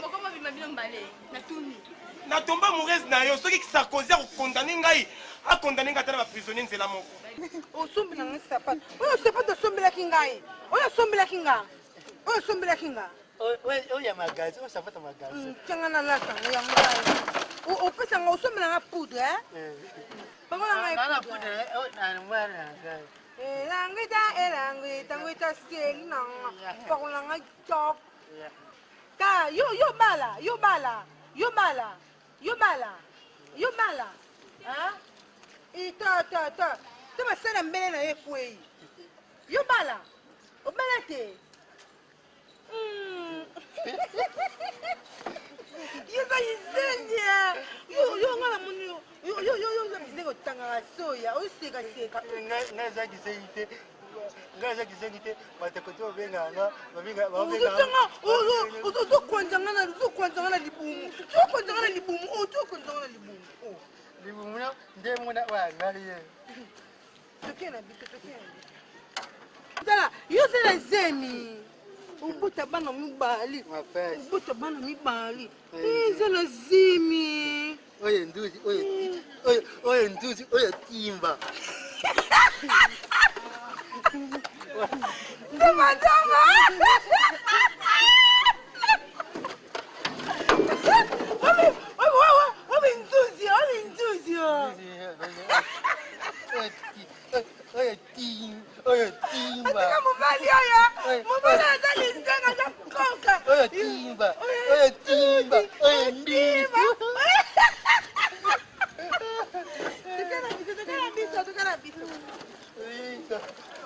natomba mourese na yo soki sarkozy akokondane ngai akondane ngai ata na baprisonnier nzela moko osombi na ngai sapato oyo sapato osombelaki ngai oyo osombelaki nga oyo osombelaki nga oya magazi oyo sapato magazi tianga na lasango ya ngai opesanga osombela nga poudre bangola ngai elangita ngwita seli nanga pakola ngai tok ka yobala to basala mbele na ye kwei yobala obala te yoza isenye yo nga na moni yo bisenga otangaka soya osekaseka ngai eza kisengi te bateko te obenganga ozokwanzanga na libumu libumu nde mona wangali ye tokena biso tala yo zela zemi ubuta bana mibali zela zimi oyo nduzi oyo timba Tamatama! Olha intuzi! Olha timba! Até mumali olha! Mumali está lisando já coca! Olha timba! Olha ndimba!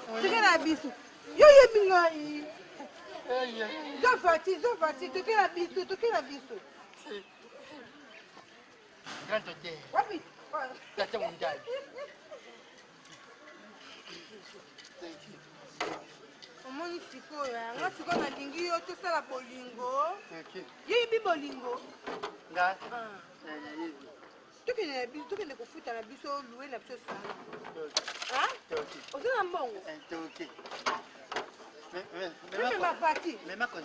Tokena biso yo yebi ngai zofati tokena biso wapi tata mundai omoni sikoyo yanga sikoyo nalingi yo tosala bolingo yo yebi bolingo nga tokende kofuta na biso lue na biso sala oza na mbongo memema facture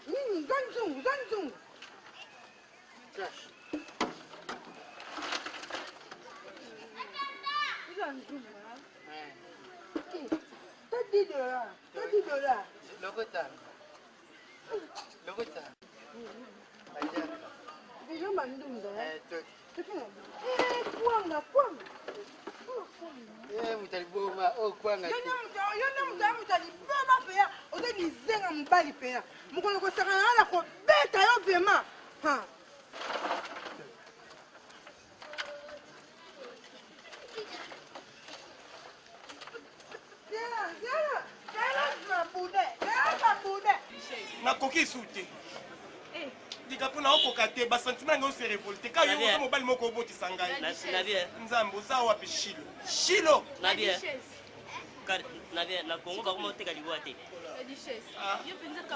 nini za nzungu $10. Logo tá. Lokota. Déjà mandunda. Mutaliboma kwanga. Yona mutaliboma pea ozenizenga mobali pea. Mokolo kosakana na kobeta yo vraiment. Ha. nakoki su te likapo na okoka te basentiment nange ose révolte ka yo oza mobali moko obotisa ngai nzambe oza wapi shilo na kongo bakoma oteka liboa te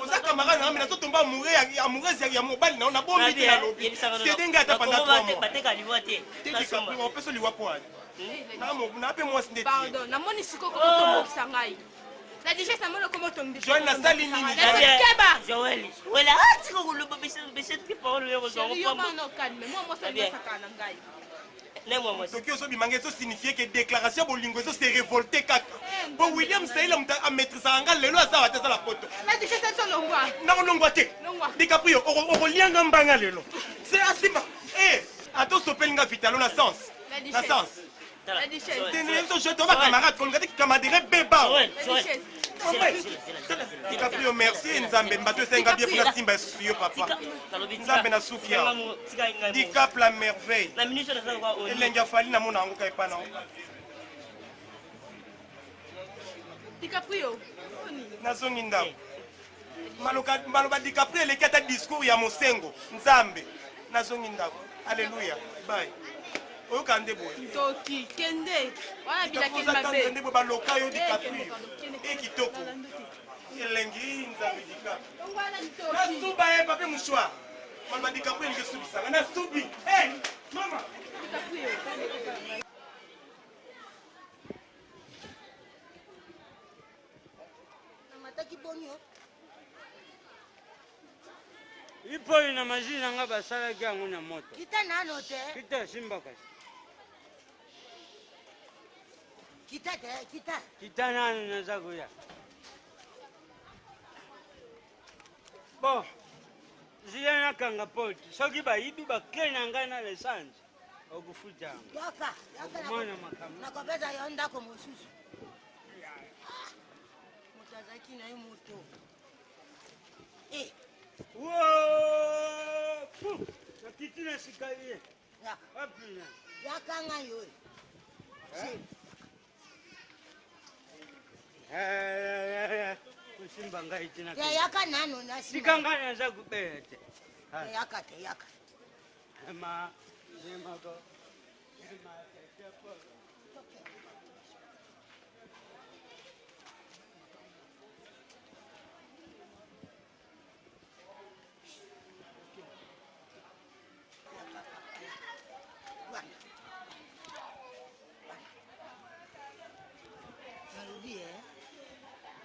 oza camarade nanga me nazotomba amoureuse ya mobali nao nabomi te nalobi sedenge ata panda 3 mois bateka liboa te opesa liwa po ani nape mwasi nde pardon namoni siko kotomokisa ngai la digeste namoni komotombi joel nasali nini joel wela atika koloba beseti parole yo kozongo calme moi moi ça na ngai soki ozobimanga ezosignifie ke déclaration ya bolingo ezose révolte kaka po william saila moto amaîtrisaka nga lelo azawa te azala poto nakolongwa te dikaprio okolianga mbanga lelo se asimba ata osopeli nga vitalo na sens tova camarade kolonga te kamadere beba dikaprio merci nzambe mbato esenga bie funa simba esusu yo papa nzambe na suki ya dikap la merveille elenge afali namona yango ka epa nango nazongi ndako maloba dikaprio eleki ata discours ya mosengo nzambe nazongi ndako alleluya bai oyoka nde boye nde boye baloka yo dikaprio ekitoko elengi nzambe dikap nasuba ye pape mushwa maloba dikaprio elingi esubisanga nasubi mama ipoi na majina nga basalaki yango na moto kita nano te kita simba kasi kita nano naza koya bon ziya nakanga poti soki bayibi bakle na ngai na lesange okufuta yango omona makambo nakopesa yo ndako mosusu moto azalaki na ye moto nakiti na sika ye yakanga yo kusimba ngai tina yaka nano sika ngai naza kubeya te yaka te yaka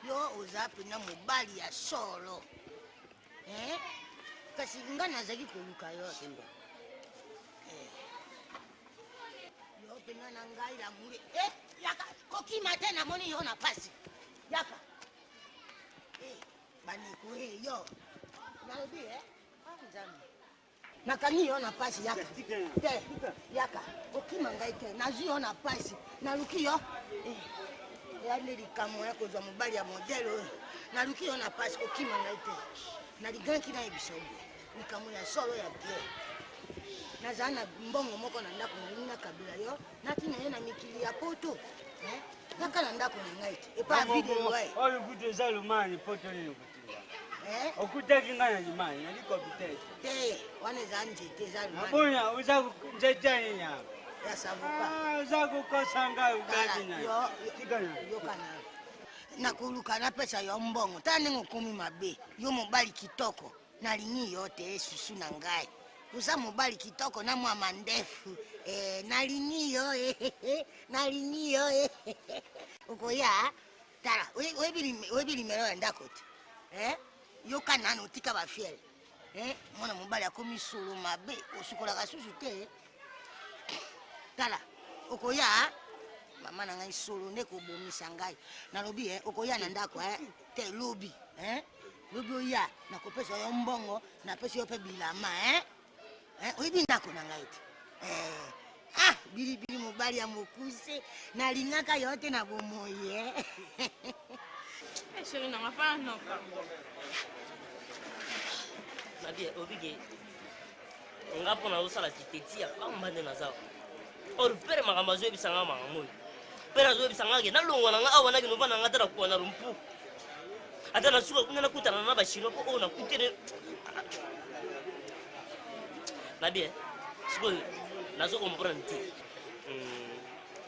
yo oza pena mobali ya solo kasi nga nazali koluka yo yo pena na ngai lamule yaka kokima te namoni yo na pasi yaka bandeko yo nalobi nzambe nakangi yo na pasi yaka te yaka kokima ngai te nazwi yo na pasi naluki yo yale likambo ya kozwa mobali ya modele oyo naluki yo na pasi kokima ngai te naliganaki nayebisa oyo likambo ya solo ya bien nazala na mbongo moko na ndako nalingi nakabela yo natina ye na mikili ya poto yaka na ndako na ngai te epa video oyo kutu eza lumani poto nini kutinga okutaki ngai na limani nalikopi te wana eza nzete eza lumani abonya uza nzete nini apo ya savuka uza kukosa ngai ugaki nayo yokana nakoluka napesa yo mbongo tala ndenge okomi mabe yo mobali kitoko nalingi yo te susu na ngai uza mobali kitoko na mwa mandefu nalingi yo okoya tala oyebi limero ya ndako te yoka nano otika bafiere mwana mobali akomi solo mabe osukolaka susu te tala okoya mama na ngai solo nde kobomisa ngai nalobi okoya na ndako te lobi lobi oya nakopesa yo mbongo napesi yo mpe bilama oyebi ndako na ngai te bilibili mobali ya mokuse nalingaka yo te na bomoi Chérie nanga fana noka nabie obige nga mpona osala titeti ya pamba nde naza or pere makambo azoyebisanga makambo oyo pere azoyebisanga ke nalongwa nanga awa nake nova nanga ata nakuwa na rumpu ata nasuka kuna nakutana na bachinois mpo oyo nakutene nabie sikoyo nazokomprendre te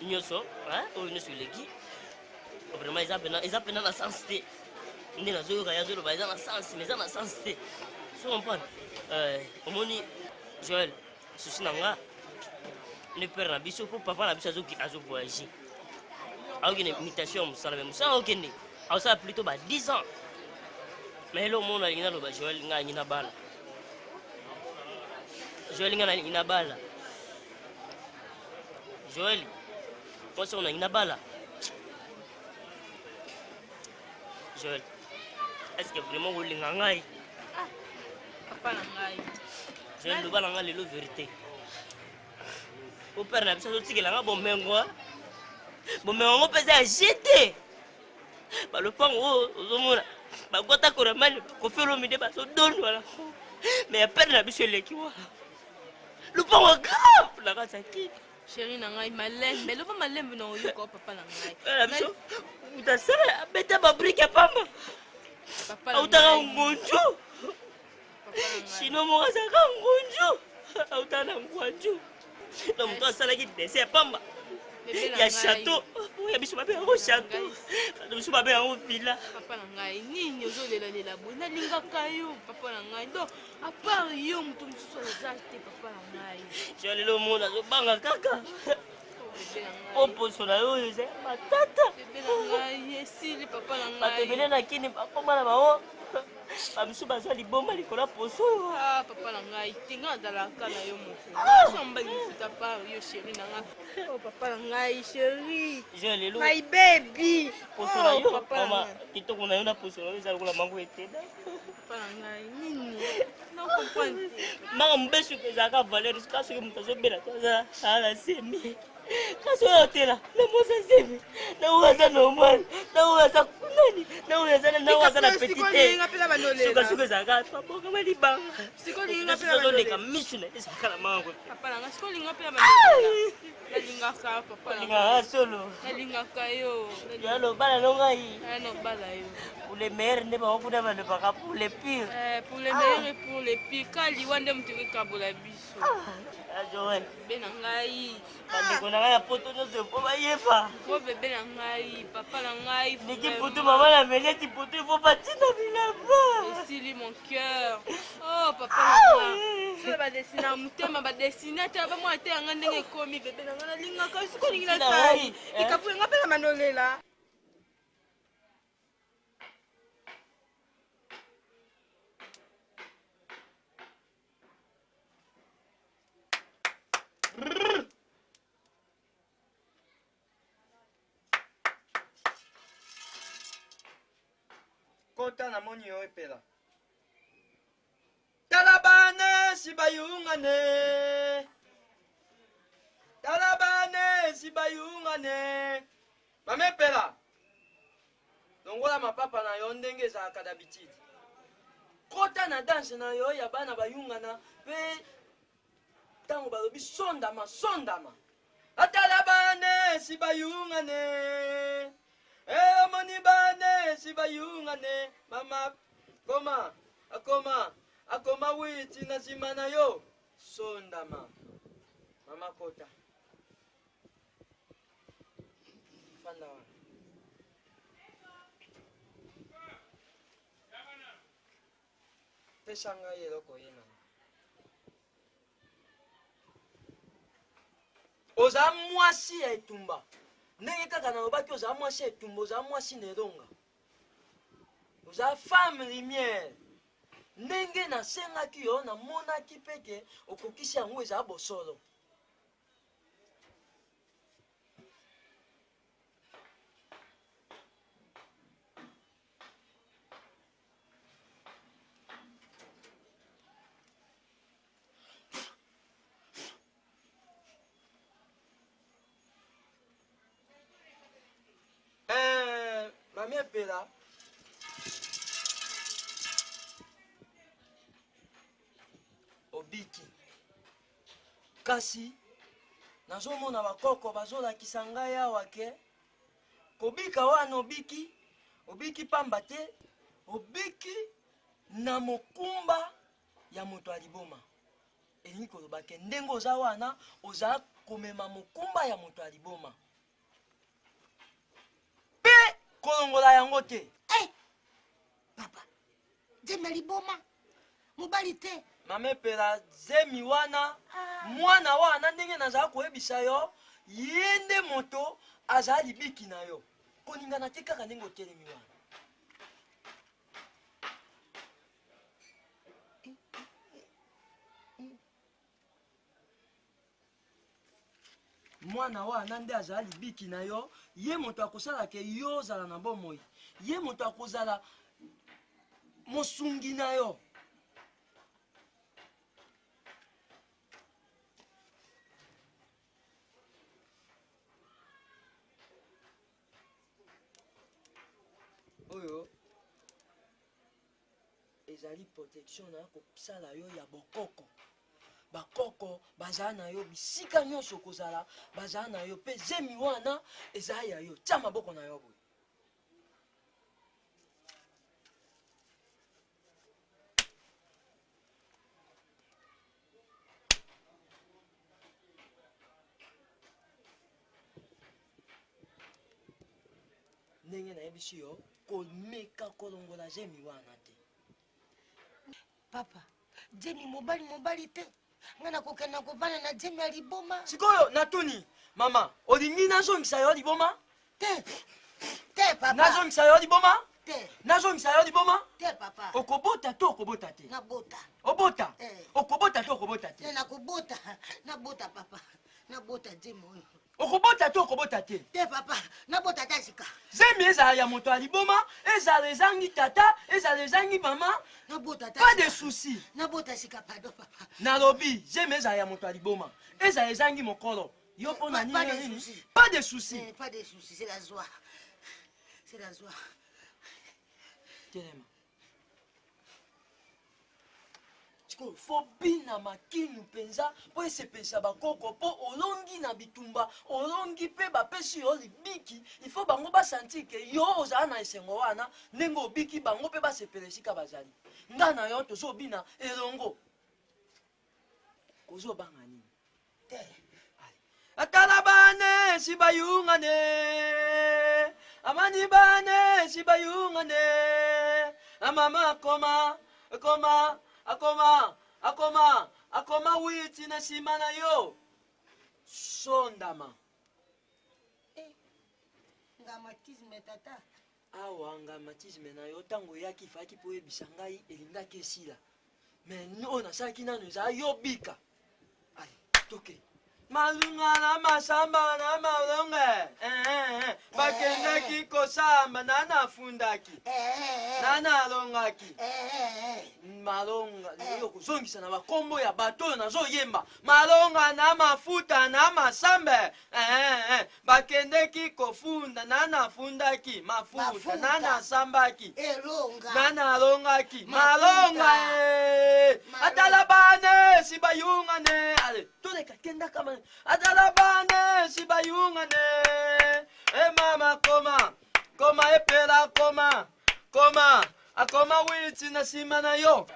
nyonso oyo nyonso eleki vraiment eza mpena na sens te nde nazoyoka ye azoloba eza na sens mais eza na sens te so comprendre omoni Joël susi na nga ne père na biso mpo papa na biso azovoyage aokende mutation ya mosala me mosala aokende aosala plutôt ba 10 ans mais elo omona alingi naloba Joël nga alingi na bala Joël nga nalingi na bala Joël mwasi ona alingi na bala Joël est-ce que vraiment olinga ngai papa na ngai Joël loba na nga lelo vérité o père na biso azotikela nga bomengo ngo mpe eza ya jete balopango oyo ozomona bakota koramani bakofelo mide bazodondwala mais ya père na biso eleki wana lopango grave na kati ya kini Chérie na ngai malembe loba malembe na oyoka papa na ngai na biso utasala abeta babrike ya pamba autaka ngonju sino moko azalaka ngonju autaka na ngwanju na moto asalaki dese ya pamba ya chateau ya biso babe yango chateau na biso babe yango villa papa na ngai nini ozolelalela boye nalingaka yo papa na ngai donc apart yo moto mosusu aza te papa na ngai jo lelo mona azobanga kaka oposo na yo oyo eza ya matata bebe na ngai esili papa na ngai bato ebele na kini bakoma na bango babiso baza liboma likolo poso papa na ngai tinga azalaka na yo moko sombangifuta pa yo chéri na ngai papa na ngai chéri my baby poso na yo mama kitoko na yo na poso na yo eza lokola mango eteda papa na ngai nini nakomprendre maka mobesu ezalaka valeur sika soki moto azobela to azala semi kasi oyo otela na mosa semi na oyo aza normal na oyo aza kunani na oyo aza na petit te sukasuka ezalaka twabokama libanga ozoleka misu na ezalaka na mango nalingaka solo nalingaka yo yalobala no ngai nobala yo pour les meilleurs nde bango kuna balobaka pour les pires pour les meilleurs et pour les pires kaliwa nde moto ekokabola biso Joël be na ngai bandeko na ngai ya poto nyonso po bayeba po bebe na ngai papa na ngai ndeki putu mama na meleti putu ifo batina bilamba esili mon cœur oh papa na ngai badesina motema badesina te bamwana te yanga ndenge ekomi bebe na ngai nalingaka siko olingi nasali ikapu yanga mpe na manolela kota namoni yo epela talabane sibayungane talabane sibayungane mama epela longola mapapa na yo ndenge ezalaka dabitide kota na danse na yo ya bana bayungana mpe ntango balobi sondama sondama atalabane sibayungane omoni bane sibayungane mama akoma witi na nsima na yo sondama mama kota fanda wana pesa ngai eloko ye nanga oza mwasi ya etumba ndenge kaka nalobaki oza mwasi ya etumba oza mwasi na elonga oza femme lumière ndenge nasengaki yo namonaki peke okokisi yango eza bosolo Mame pela. Obiki. Kasi nazomona bakoko bazolakisa ngai awa ke kobika wana obiki pamba te obiki na mokumba ya moto aliboma. Elingi koloba ke ndenge oza wana oza komema mokumba ya moto aliboma pe kolongola yango te. Papa, Jemi aliboma mobali te. Mame pela Zemi wana mwana wana ndenge nazala koyebisa yo yende moto azala libiki na yo koningana te kaka ndenge otelemi wana. Mwana wana nde azala libiki na yo ye moto akosala ke yo ozala na bomoi ye moto akozala mosungi na yo. Oyo ezali protection na kosala yo ya bokoko. Bakoko bazala na yo bisika nyonso kozala bazala na yo pe Zemi wana ezala ya yo tia maboko na yo boye. Ndenge nayebisi yo komeka kolongola Zemi wana te. Papa, Jemi mobali te. Ngana kokena kobana na Jemi aliboma. Sikoyo natuni mama olingi nazongisa yo liboma? Te papa. Nazongisa yo liboma? Te. Nazongisa yo liboma? Te papa. Okobota to okobota te? Nabota. Obota? Okobota to okobota te? Nakobota. Nabota papa. Nabota Jemi oyo. Okobota to okobota te? Te papa. Nabota ta sika. Zemi ezala ya moto aliboma, ezala ezangi tata, ezala ezangi mama. Nabota ta. Pas de souci. Nabota sika pardon papa. Nalobi, Zemi ezala ya moto aliboma, ezala ezangi mokolo. Yo pona nini? Pas de souci. Pas de souci, c'est la joie. C'est la joie. Telema. Chiko fobina makinu penza po esepesa bakoko po olongi na bitumba olongi pe bapesi yo libiki il faut bango basanti ke yo ozala na esengo wana ndenge obiki bango pe basepela esika bazali nga na yo tozobina elongo kozobanga nini te atala bane sibayungane amani bane sibayungane amama akoma witi na sima na yo sondama ngamatisme tata awa ngamatisme na yo ntango oyaki faki po oyebisa ngai elingaki esila me oyo nasalaki nano ezala yo bika ale toke malunga na masamba na malonga bakendaki kosamba nanafundaki nanalongaki malonga yo kozongisa na bakombo ya bato oyo nazoyemba malonga na mafuta na masambe bakendeki kofunda nanafundaki mafuta nanasambaki nanalongaki malonga atala bane sibayungane ale toleka kenda kama atala bane sibayungane mama koma epela koma akoma witi na sima na yo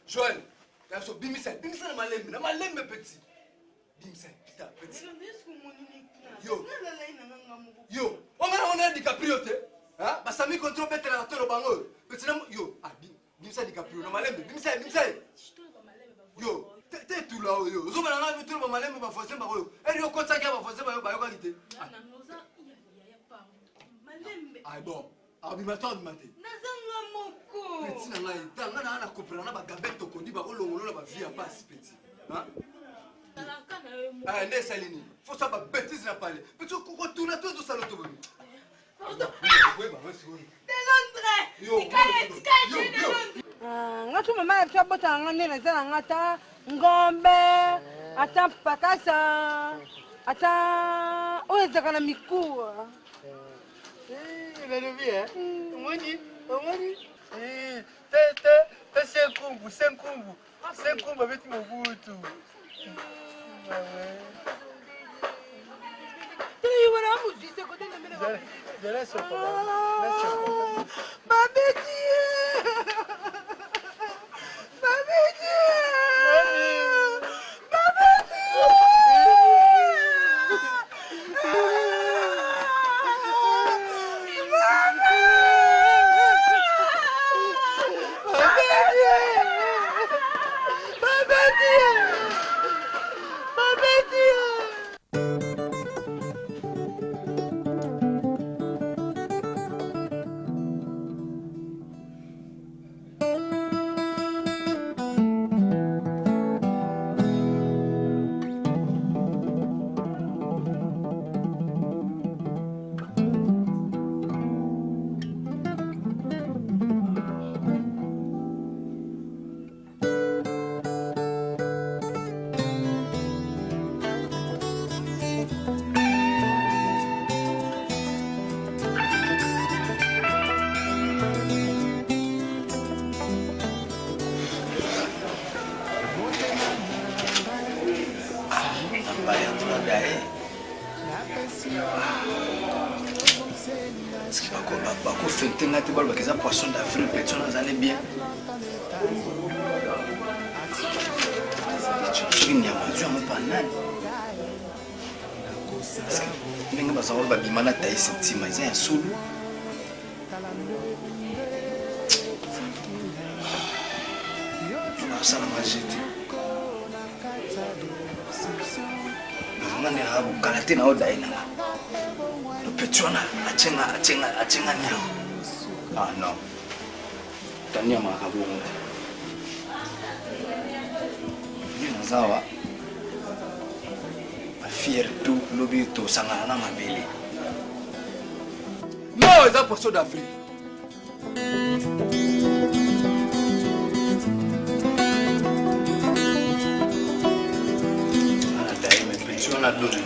Joël, bimisa na malembe petit. Bimisa, putain, petit. Yo, on a DiCaprio te. Hein? Bah ça me contrôle peut-être la tête au bango. Petit yo, bimisa DiCaprio na malembe, bimisa. Yo, t'es tout là yo. Zo bana na tout ba malembe ba forcer ba yo. Et yo konta ka ba forcer ba yo ba yo qualité. Ah bon. Abimata. Nazanga moko. Petit na ngai, tanga na kopera na ba gabette kondi ba kolongolo na ba vie à passe petit. Hein? Ah, ne salini. Faut ça ba bêtise na parler. Petit ko retourner tout ça l'auto. Pardon. Yo. Ngatu mama ya bota ngane na zana ngata ngombe ata pakasa ata oeza na mikua. Senkumbu beti mobutu. Tell what I'm going to say. Est-ce que bako fêter ngati balo bakiza poisson d'avril petit on allait bien. Tu n'y a pas eu un banane. Est-ce que ninga bazawol babimana tayi sentima ils un sous. Ça la magie. On a bukalate na oda ina. Le petit on a achenga nyao. Ah non. Tania makabunga. Ni nazawa. Fier tout lobi to sangana na mabele. Non, eza poisson d'Afrique. On a donné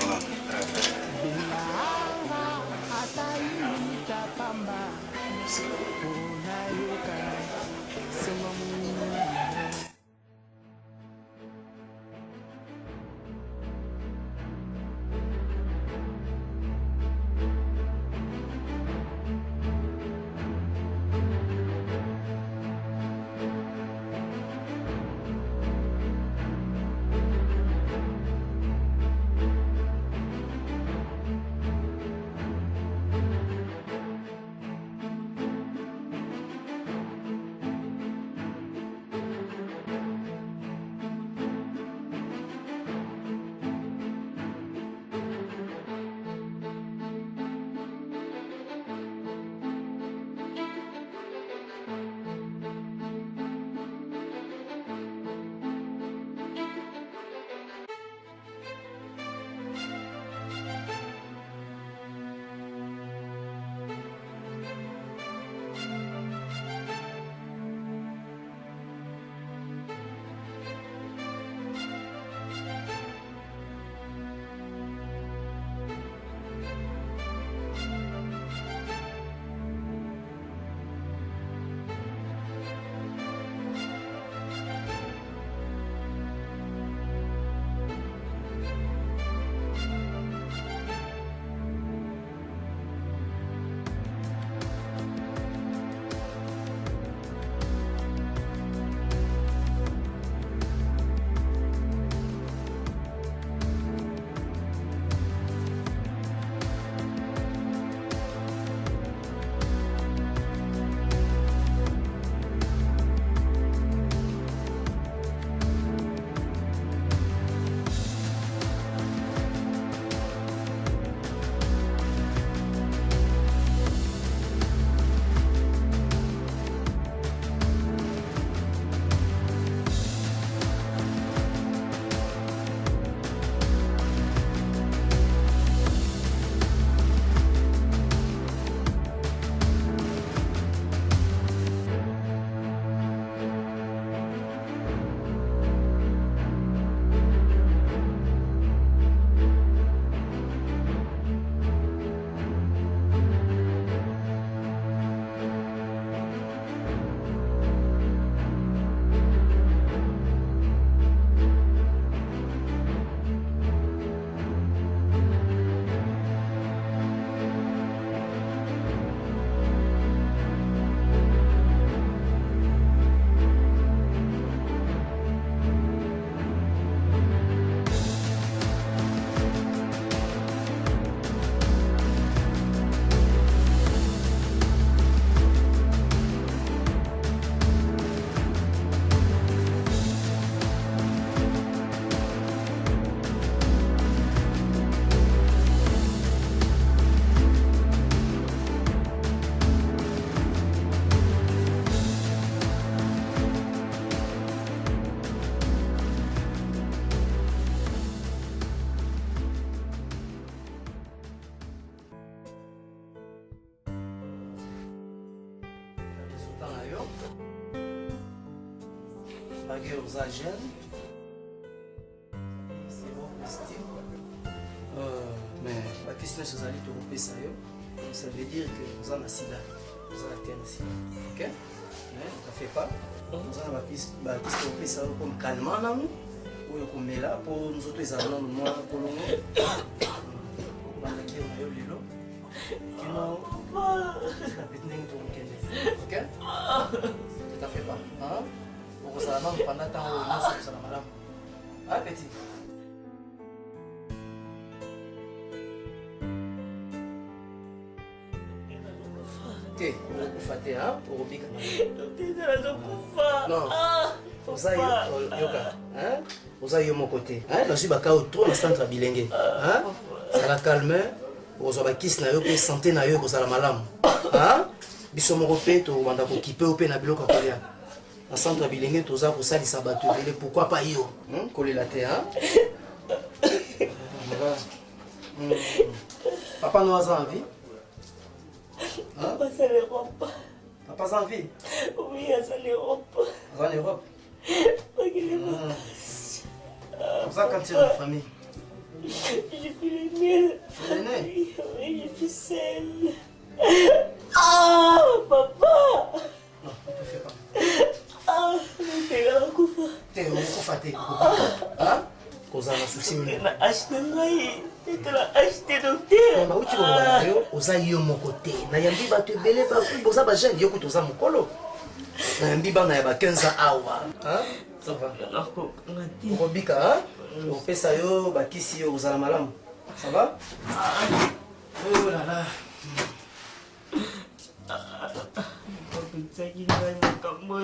aux agents. C'est bon, positif. Mais la question c'est d'aller te ça veut dire que vous en avez sida. Vous en avez un sida. Ok? Mais ça fait pas. Vous en avez piste ça comme calmant là. oyo komela mpo nzoto ezala nano mwa kolongo bandaki na yo lelo kino apeti ndenge tokokende ok ne t'en fais pas okozala nano pendant ntango oyo nyonso kozala malamu petit te okokufa te okobika non oza yo moko te nazwi bakao tro na centre ya bilenge zala calme okozwa bakisi na yo mpe sante na yo ekozala malamu biso moko mpe tobanda kokipe yo mpe na biloko ya kolia na centre ya bilenge toza kosalisa bato ebele pourquoi pas yo kolela te papa no aza en vie Papa, c'est l'Europe. Papa, c'est en vie? Oui, c'est l'Europe. C'est en Europe? Pas qu'il est mort. Vous avez quand tu es dans la famille? Je suis l'aîné. Tu es l'aîné? Oui, je suis seule. Ah, papa! Non, on ne fait pas. Ah, c'est la coufa. T'es au coufa, t'es cause un souci. Acheté acheté docteur. Non, tu vas yo, oza yo mon côté. Na yambi ba te belé ba ku boza ba jeune yo ku toza mokolo. Na yambi ba na ba 15 awa. Ça va. Robika, on fait ça yo ba kisi yo oza malamu. Ça va? Oh là là. Pizza qui va comme moi.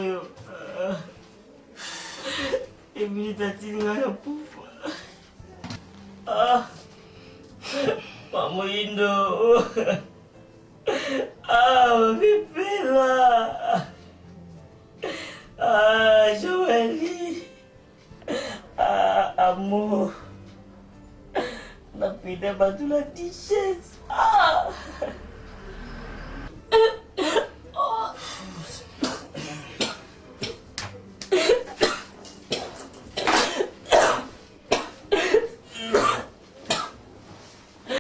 Et puis t'as tiré la pouf. Mamo Indo. Bébé là. Joëlie. Amour. La fille de la t-shirt.